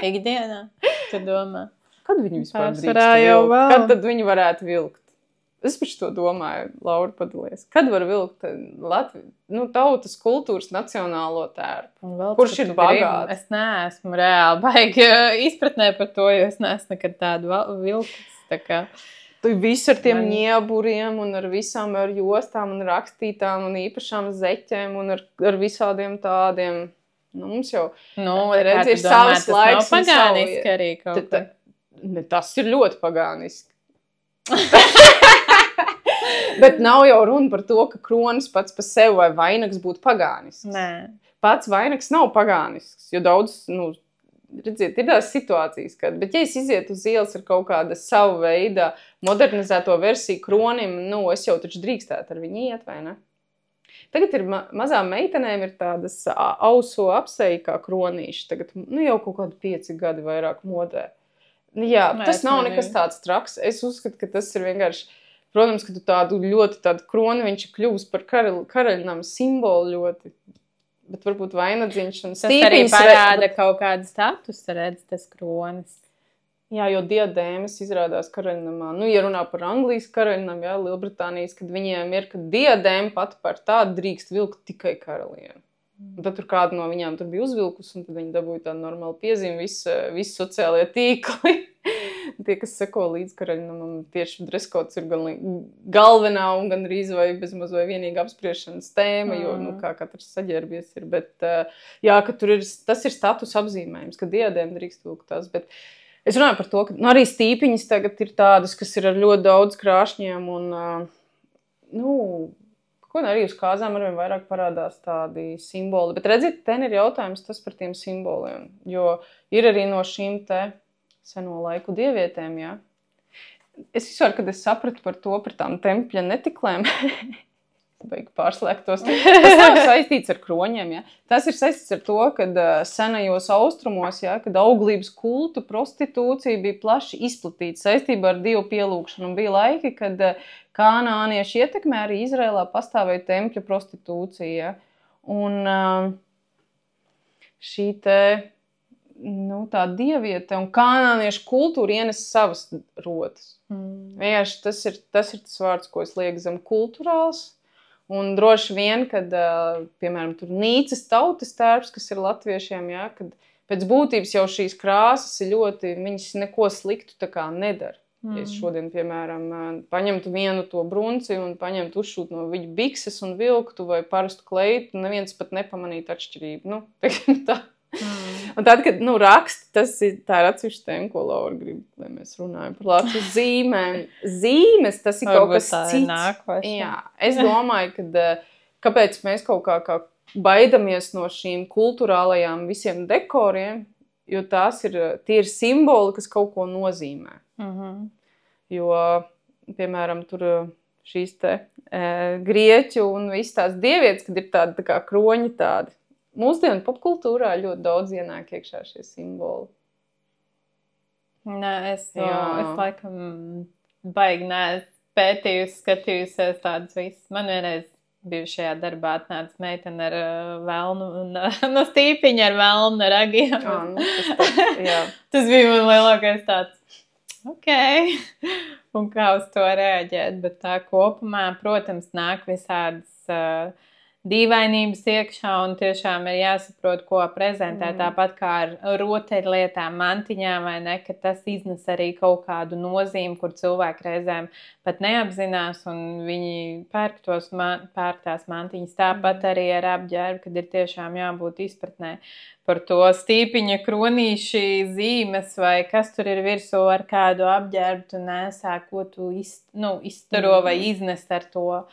Speaker 1: Ikdienā, tu domā.
Speaker 2: Kad viņi vispār drīkst vilkt? Kad tad viņi varētu vilkt? Es pēc to domāju, Laura, padalies. Kad var vilkt tautas kultūras nacionālo tērpu? Kurš ir bagāts?
Speaker 1: Es neesmu reāli baigi izpratnē par to, jo es neesmu nekad tādu vilkts, tā kā...
Speaker 2: Viss ar tiem ņieburiem un ar visām ar jostām un rakstītām un īpašām zeķēm un ar visādiem tādiem. Mums jau
Speaker 1: ir savs laiks. Tas nav pagāniski arī kaut kā.
Speaker 2: Tas ir ļoti pagāniski. Bet nav jau runa par to, ka kronis pats pa sevi vai vainags būtu pagānisks.
Speaker 1: Nē.
Speaker 2: Pats vainags nav pagānisks, jo daudz, redziet, ir tās situācijas, bet ja es izietu uz ielas ar kaut kāda savu veidā modernizēto versiju kronim, es jau taču drīkstētu ar viņu iet, vai ne? Tagad ir mazām meitenēm ir tādas auso apseja kā kronīši, tagad, jau kaut kādi 5 gadi vairāk modē. Jā, tas nav nekas tāds traks. Es uzskatu, ka tas ir vienkārši, protams, ka tu tādu ļoti tādu kroni, viņš ir kļuvis par karaļnam simbolu ļoti. Bet varbūt vainagdziņš un stīpiņas.
Speaker 1: Tas arī parāda kaut kādu statusu, redz, tas kronis.
Speaker 2: Jā, jo diadēmas izrādās karaļnamā. Ja runā par Anglijas karaļnam, jā, Lielbritānijas, kad viņiem ir, ka diadēma pat par tādu drīkst vilkt tikai karalieni. Un tad tur kāda no viņām tur bija uzvilkus, un tad viņi dabūja tādu normālu piezīmi, visi sociālie tīkli. Tie, kas seko līdz karaļnamam, tieši dreskots ir gan galvenā un gan rīz vai bezmaz vai vienīga apspriešanas tēma, jo, kā katrs saģērbies ir. Bet, jā, ka tur tas ir status apzīmējums, ka diadēma drīkst vilkt tās, bet es runāju par to, ka arī stīpiņas tagad ir tādas, kas ir ar ļoti daudz krāšņiem un, arī uz kāzām arvien vairāk parādās tādi simboli. Bet redziet, ten ir jautājums tas par tiem simboliem, jo ir arī no šīm te seno laiku dievietēm, jā. Es vispār, kad es sapratu par tām tempļa netiklēm, beig pārslēgtos, tas nav saistīts ar kroņiem, jā. Tas ir saistīts ar to, kad senajos austrumos, jā, kad auglības kultu prostitūcija bija plaši izplatīta saistībā ar dievu pielūgšanu. Un bija laiki, kad kanānieši ietekmē arī Izrēlā pastāvēja tempļa prostitūcija, jā. Un šī te tā dieviete un kanāniešu kultūra ienes savas rotas. Vienkārši tas ir tas vārds, ko es lieku zem kulturāls. Un droši vien, kad, piemēram, tur Nīcas tautas tērps, kas ir latviešiem, jā, kad pēc būtības jau šīs krāsas ir ļoti, viņas neko sliktu tā kā nedara. Ja es šodien, piemēram, paņemtu vienu to brunci un paņemtu uzšūt no viņa bikses un vilktu vai parastu kleitu, neviens pat nepamanītu atšķirību. Nu, tā. Un tad, kad raksti, tā ir atsevišķa tēma, ko Laura grib, lai mēs runājam par lācu zīmēm. Zīmes, tas ir kaut kas cits. Jā, es domāju, ka kāpēc mēs kaut kā baidamies no šīm kulturālajām visiem dekoriem, jo tie ir simboli, kas kaut ko nozīmē. Jo, piemēram, tur šīs te grieķu un viss tās dievietes, kad ir tādi tā kā kroņi tādi. Mūsdienu popkultūrā ļoti daudz ienāk iekšā šie simboli.
Speaker 1: Nē, es laikam baigi neesmu pētījusi, skatījusies tādas visas. Man vienreiz bijušajā darbā atnāca meitene ar velnu, no stīpiņa ar velnu ragiem. Tas bija man lielākais tāds. Ok, un kā uz to reaģēt, bet tā kopumā, protams, nāk visādas dīvainības iekšā un tiešām ir jāsaprot, ko prezentē, tāpat kā ar rotaļlietām, mantiņām vai ne, ka tas iznes arī kaut kādu nozīmi, kur cilvēki reizēm pat neapzinās un viņi pērk tās mantiņas. Tāpat arī ar apģērbu, kad ir tiešām jābūt izpratnē par to stīpiņa kronīši zīmes vai kas tur ir virsū ar kādu apģērbu, tu nesā, ko tu izstaro vai iznest ar to.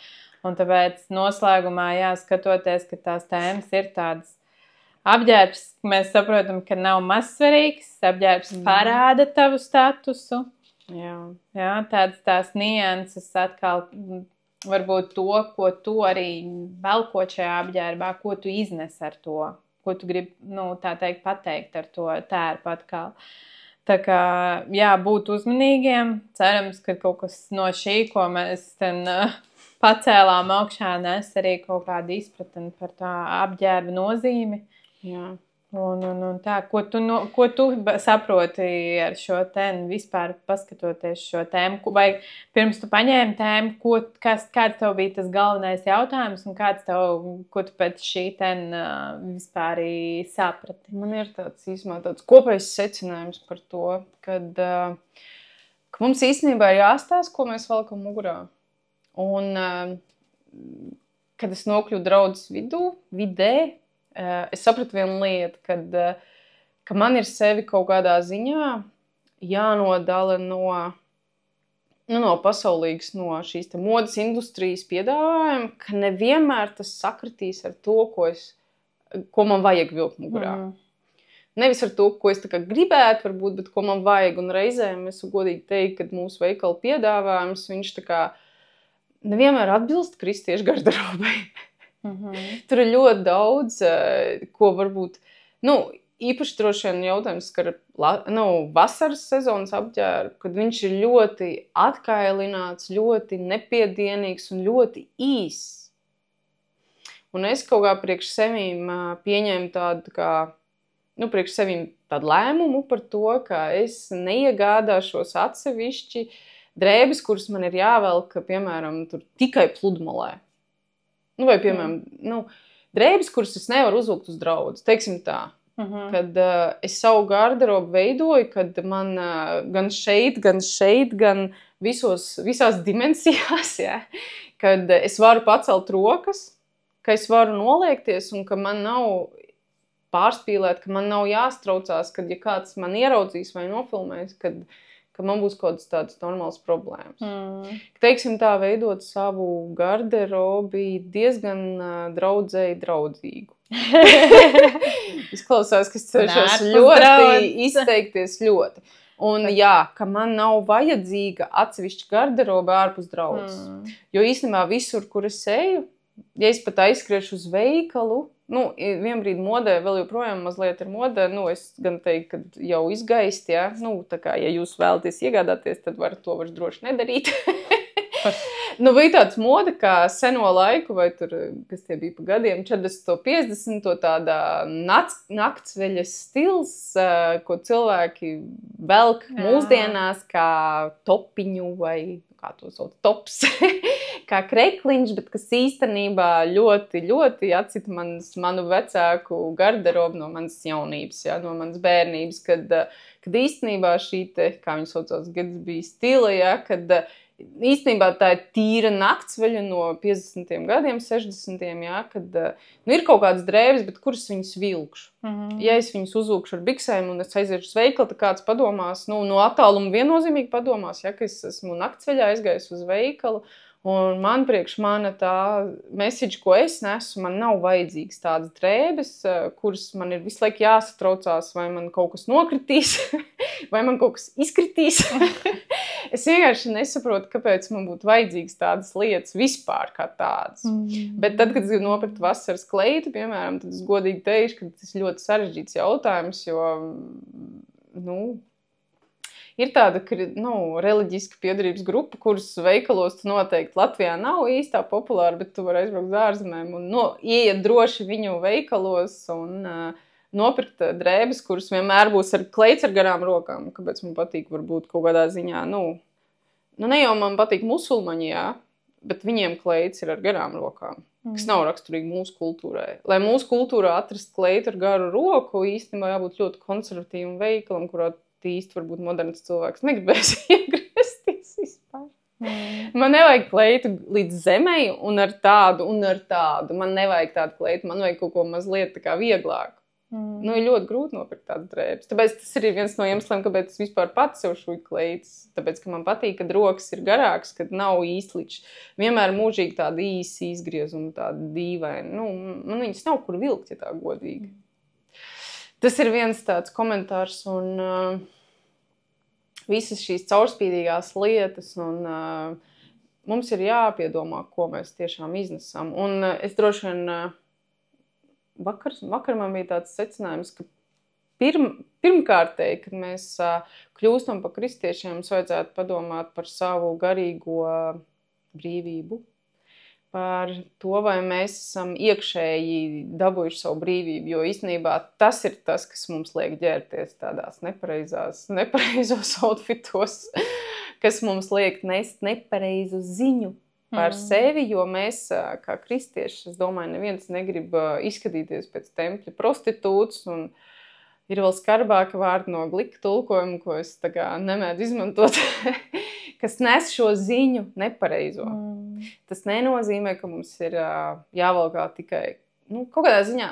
Speaker 1: Un tāpēc noslēgumā jāskatoties, ka tās tēmas ir tādas. Apģērbs, mēs saprotam, ka nav mazsvarīgs, apģērbs parāda tavu statusu. Jā, tās nianses atkal varbūt to, ko tu arī velkot šajā apģērbā, ko tu iznes ar to, ko tu gribi, tā teikt, pateikt ar to tērpu atkal. Tā kā, būt uzmanīgiem, cerams, ka kaut kas no šī, ko mēs pacēlām augšā, nes arī kaut kādu izpratni par tā apģērba nozīmi.
Speaker 2: Jā.
Speaker 1: Un tā, ko tu saproti ar šo tēmu, vispār paskatoties šo tēmu, vai pirms tu paņēmi tēmu, kāds tev bija tas galvenais jautājums un ko tu pēc šī tēma vispār saprati?
Speaker 2: Man ir tāds kopējs secinājums par to, ka mums īstenībā ir jāstāsta, ko mēs valkam mugurā. Un, kad es nokļuvu draudzes vidē, es sapratu vienu lietu, ka man ir sevi kaut kādā ziņā jānodala no pasaulīgas, no šīs te modes industrijas piedāvājuma, ka nevienmēr tas sakritīs ar to, ko man vajag vilkt mugurā. Nevis ar to, ko es tā kā gribētu varbūt, bet ko man vajag. Un reizēm es godīgi teiktu, ka mūsu veikala piedāvājums, viņš tā kā nevienmēr atbilst kristiešu garderobei. Tur ir ļoti daudz, ko varbūt, īpaši droši vien jautājums, ka vasaras sezonas apģērbu, kad viņš ir ļoti atkailināts, ļoti nepiedienīgs un ļoti īss. Un es kaut kā priekš sevīm pieņēmu tādu lēmumu par to, ka es neiegādāšos atsevišķi drēbes, kuras man ir jāvelk, piemēram, tur tikai pludmalē. Vai, piemēram, drēbes, kuras es nevaru uzvilkt uz draudzi, teiksim tā. Kad es savu garderobu veidoju, kad man gan šeit, gan visās dimensijās, kad es varu pacelt rokas, ka es varu noliekties un ka man nav pārspīlēt, ka man nav jāstraucās, kad ja kāds man ieraudzīs vai nofilmēs, ka man būs kaut kādas tādas normālas problēmas. Teiksim tā, veidot savu garderobi diezgan draudzēji draudzīgu. Izklausās, ka es cenšos ļoti izteikties ļoti. Un ka man nav vajadzīga atsevišķa garderoba ārpus draudzes. Jo īstenībā visur, kur es eju, ja es pat aizskriešu uz veikalu, vienbrīd modē vēl joprojām mazliet ir modē, es gan teiktu, ka jau izgaist, tā kā, ja jūs vēlaties iegādāties, tad varat to vairs droši nedarīt. Bija tāds moda kā seno laiku, vai tur, kas tie bija pa gadiem, 40, 50, tādā naktsveļas stils, ko cilvēki velk mūsdienās kā topiņu vai kā to sauc, tops, kā krekliņš, bet kas īstenībā ļoti, ļoti atcita manu vecāku garderobu no manas jaunības, ja, no manas bērnības, kad īstenībā šī te, kā viņi saucās, Gatsby stila, ja, kad īstenībā tā ir tīra naktsveļa no 50. gadiem, 60. Jā, kad ir kaut kādas drēbes, bet kuras viņas vilkšu. Ja es viņas uzvilkšu ar biksēm un es aiziešu uz veikalu, tad kāds padomās, no attāluma viennozīmīgi padomās, ja, ka es esmu naktsveļā aizgājis uz veikalu, un man priekš mana tā message, ko es nesu, man nav vajadzīgas tādas drēbes, kuras man ir visu laiku jāsatraucās, vai man kaut kas nokritīs, vai man kaut kas izkritīs. Es vienkārši nesaprotu, kāpēc man būtu vajadzīgas tādas lietas vispār kā tādas. Bet tad, kad es gribu nopirkt vasaras kleitu, piemēram, tad es godīgi teikšu, ka tas ir ļoti sarežģīts jautājums, jo, ir tāda, reliģiska piedarības grupa, kuras veikalos tu noteikti Latvijā nav īstā populāra, bet tu vari aizbraukt uz ārzemēm un ieiet droši viņu veikalos un nopirkt drēbes, kuras vienmēr būs ar kleits ar garām rokām. Kāpēc man patīk varbūt kaut kādā ziņā, ne jau man patīk musulmaņi, jā, bet viņiem kleits ir ar garām rokām, kas nav raksturīgi mūsu kultūrai. Lai mūsu kultūrā atrast kleitu ar garu roku, īstenībā jābūt ļoti konservatīvam veikalam, kurā īsti varbūt moderns cilvēks negribēs iegriezties vispār. Man nevajag kleitu līdz zemei un ar tādu. Man nevajag tādu kleitu, man vajag kaut ko mazliet tā kā vieglāku. Ir ļoti grūti nopirkt tādas drēbes. Tāpēc tas ir viens no iemesliem, kāpēc es vispār pats sev šuju kleitas. Tāpēc, ka man patīk, kad rokas ir garākas, kad nav īsličs. Vienmēr mūžīgi tāda īsi izgriezuma, tāda dīvaina. Man viņas nav kur vilkt, ja tā godīgi. Tas ir viens tāds komentārs un visas šīs caurspīdīgās lietas un mums ir jāpiedomā, ko mēs tiešām iznesam. Un es droši vien vakar man bija tāds secinājums, ka pirmkārtēji, kad mēs kļūstam par kristiešiem, mums vajadzētu padomāt par savu garīgo brīvību. Par to, vai mēs esam iekšēji dabūjuši savu brīvību, jo īstenībā tas ir tas, kas mums liek ģērties tādās nepareizos outfitos, kas mums liek nest nepareizu ziņu par sevi, jo mēs, kā kristieši, es domāju, neviens negrib izskatīties pēc tempļa prostitūts, un ir vēl skarbāki vārdi no glika tulkojuma, ko es tā kā nemēdzu izmantot, kas nes šo ziņu nepareizo. Tas nenozīmē, ka mums ir jāvalkā tikai, kaut kādā ziņā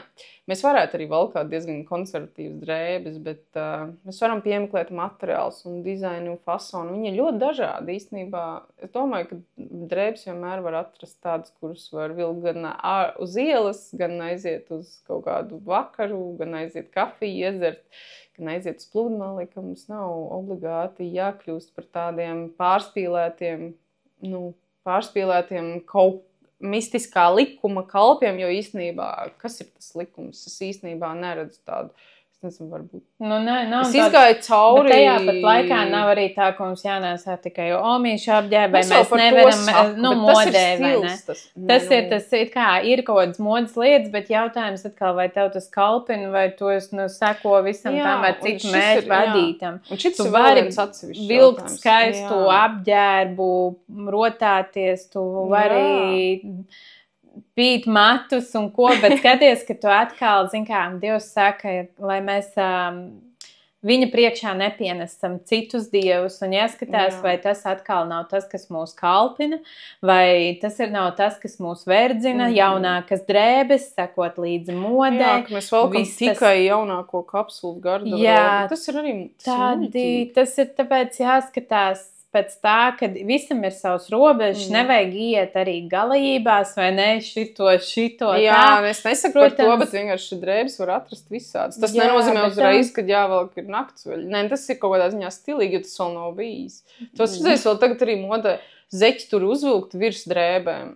Speaker 2: mēs varētu arī valkāt diezgan konservatīvas drēbes, bet mēs varam piemeklēt materiālus un dizainu un fasonu. Viņi ir ļoti dažādi īstenībā. Es domāju, ka drēbes vienmēr var atrast tādas, kuras var vilkt gan uz ielas, gan aiziet uz kaut kādu vakaru, gan aiziet kafiju iedzert, gan aiziet uz pludmali, ka mums nav obligāti jākļūst par tādiem pārspīlētiem kaut mistiskā likuma kalpiem, jo īstenībā, kas ir tas likums? Es īstenībā neredzu tādu, es nezinu, varbūt.
Speaker 1: Nav
Speaker 2: es izgāju cauri.
Speaker 1: Bet tajā pat laikā nav arī tā, ka mums jānēsā tikai omīšu apģērbai, mēs nevaram, modē, vai ne? Tas ir kā, ir kaut kādas modas lietas, bet jautājums atkal, vai tev tas kalpina, vai tu seko visam tam ar citu mērķu vadītam.
Speaker 2: Un šis
Speaker 1: tu
Speaker 2: vari
Speaker 1: vilkt skaistu apģērbu, rotāties, tu vari pīt matus un ko, bet skaties, ka tu atkal, Dievs saka, lai mēs viņa priekšā nepienesam citus dievus un jāskatās, vai tas atkal nav tas, kas mūs kalpina, vai tas nav tas, kas mūs verdzina, jaunākas drēbes, sekot līdzi modē.
Speaker 2: Jā, ka mēs valkam tikai jaunāko kapsulu garderobu. Tas ir arī
Speaker 1: tas ir tāpēc jāskatās pēc tā, ka visam ir savs robežs, nevajag iet arī galējībās, vai ne, šito
Speaker 2: Jā, es nesaku par to, bet vienkārši drēbes var atrast visādas. Tas nenozīmē uzreiz, kad jāvelk ir naktsveļa. Nē, tas ir kaut kādā ziņā stilīgi, jo tas vēl nav bijis. Tos redzēs vēl tagad arī modē zeķi tur uzvilkt virs drēbēm.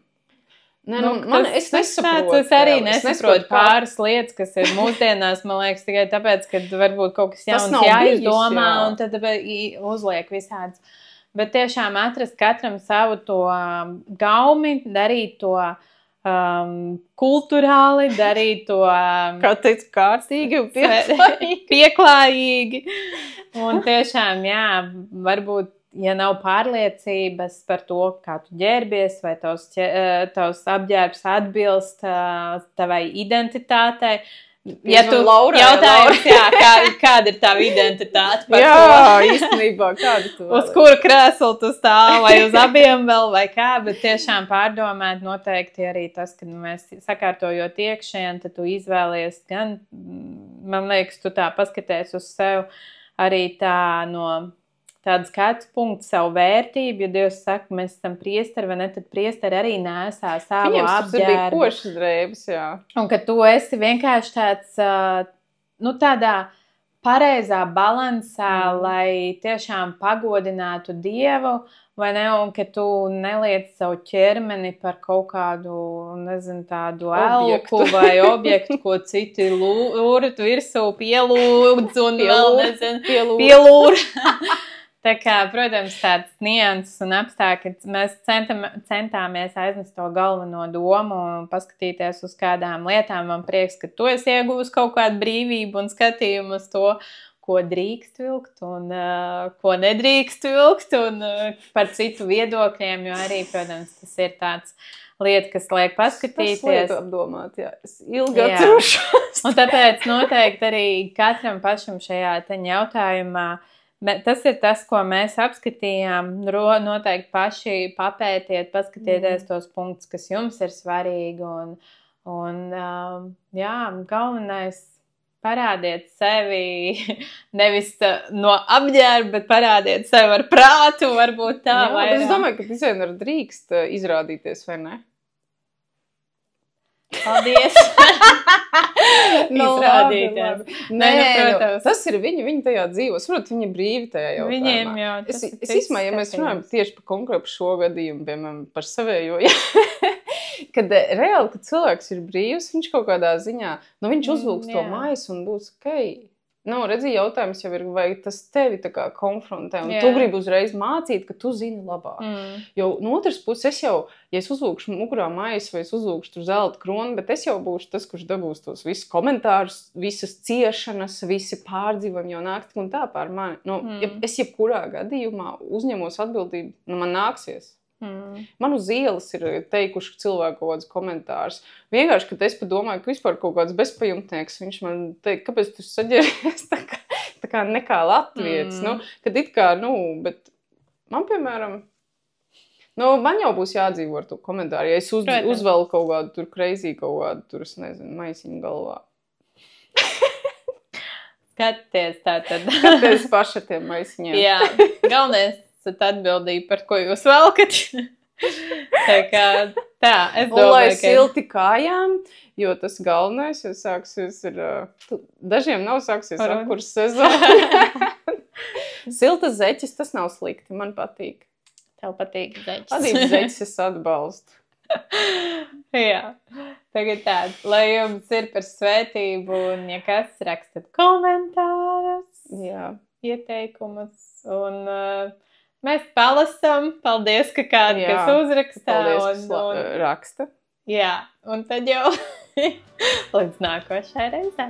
Speaker 2: Es nesaprotu.
Speaker 1: Es arī nesaprotu pāris lietas, kas ir mūsdienās, man liekas, tikai tāpēc, ka varbūt kaut kas jauns jāizdomā, un tad uzliek visādas. Bet tiešām atrast katram savu to gaumi, darīt to kulturāli, darīt to,
Speaker 2: kā teicu, kārtīgi un
Speaker 1: pieklājīgi. Un tiešām, jā, varbūt ja nav pārliecības par to, kā tu ģērbies, vai tavs apģērbs atbilst tavai identitātei. Ja tu jautājums, kāda ir tava identitāte par to?
Speaker 2: Īstenībā, kāda tu
Speaker 1: uz kuru krēslu tu stāv, vai uz abiem vēl, vai kā, bet tiešām pārdomāt noteikti arī tas, kad mēs sakārtojot iekšēn, tad tu izvēlies gan, man liekas, tu tā paskaties uz sevi arī tā no tādu skatu punktu, savu vērtību, jo Dievs saka, mēs esam priesteri, vai ne, tad priesteri arī nesā savu
Speaker 2: Viņiem
Speaker 1: apģērbu.
Speaker 2: Viņiem bija košas drēbes, jā.
Speaker 1: Un ka tu esi vienkārši tāds, tādā pareizā balansā, lai tiešām pagodinātu Dievu, vai ne, un ka tu neliec savu ķermeni par kaut kādu, nezinu, tādu elku vai objektu, ko citi lūrat virsū, pielūdz un vēl, nezinu, pielūra. Tā kā, protams, tāds nianses un apstākļi, mēs centāmies aiznest to galveno domu un paskatīties uz kādām lietām. Man prieks, ka tu esi ieguvusi kaut kādu brīvību un skatījumu uz to, ko drīkst vilkt un ko nedrīkst vilkt un par citu viedokļiem, jo arī, protams, tas ir tāds lieta, kas liek paskatīties.
Speaker 2: Tas liek apdomāt, jā. Es ilgi atcerušos.
Speaker 1: Un tāpēc noteikti arī katram pašam šajā jautājumā tas ir tas, ko mēs apskatījām. Noteikti paši papētiet, paskatieties tos punktus, kas jums ir svarīgi. Galvenais parādiet sevi nevis no apģērba, bet parādiet sevi ar prātu, varbūt tā.
Speaker 2: Jā, es domāju, ka dizaineru drīkst izrādīties, vai ne?
Speaker 1: Paldies! Izrādīties.
Speaker 2: Nē, tas ir viņi tajā dzīvos. Protams, viņi brīvi tajā jautājumā.
Speaker 1: Viņiem jau tas ir
Speaker 2: Es izmēju, ja mēs runājam tieši par konkrētu šo gadījumu, piemēram, par savējo, kad reāli, kad cilvēks ir brīvs, viņš kaut kādā ziņā, viņš uzvilks to maisu un būs redzi, jautājums jau ir, vai tas tevi tā kā konfrontē, un tu gribi uzreiz mācīt, ka tu zini labāk. Jo no otras puses, ja es uzvilkšu mugurā maisu, vai es uzvilkšu tur zelta kroni, bet es jau būšu tas, kurš dabūs tos visus komentārus, visas ciešanas, visi pārdzīvojumi jau nāk tik un tā pār mani. Ja es jebkurā gadījumā uzņemos atbildību, man nāksies. Man uz ielas ir teikuši cilvēku kaut kādus komentārus. Vienkārši, kad es padomāju, ka vispār kaut kāds bezpajumtnieks, viņš man teica, kāpēc tu saģēries tā kā nekā latvietis. Kad it kā, bet man, piemēram, man jau būs jādzīvo ar to komentāru. Ja es uzvelku kaut kādu tur crazy, kaut kādu tur, es nezinu, maisiņu galvā.
Speaker 1: Skaties tātad.
Speaker 2: Skaties paši ar tiem maisiņiem.
Speaker 1: Jā, galvenais. Atbildība, par ko jūs velkat. Tā kā es domāju,
Speaker 2: lai silti kājām, jo tas galvenais, jo sāksies dažiem nav sāksies apkurs sezona. Siltas zeķis, tas nav slikti, man patīk.
Speaker 1: Tev patīk zeķis.
Speaker 2: Patīk zeķis, es atbalstu.
Speaker 1: Jā, tagad lai jums ir par svētību, un ja kas, rakstat komentārus, ieteikumus, un mēs palasam. Paldies, ka kādi, kas uzrakstā.
Speaker 2: Paldies, kas raksta.
Speaker 1: Jā, un tad jau līdz nākošai reizē.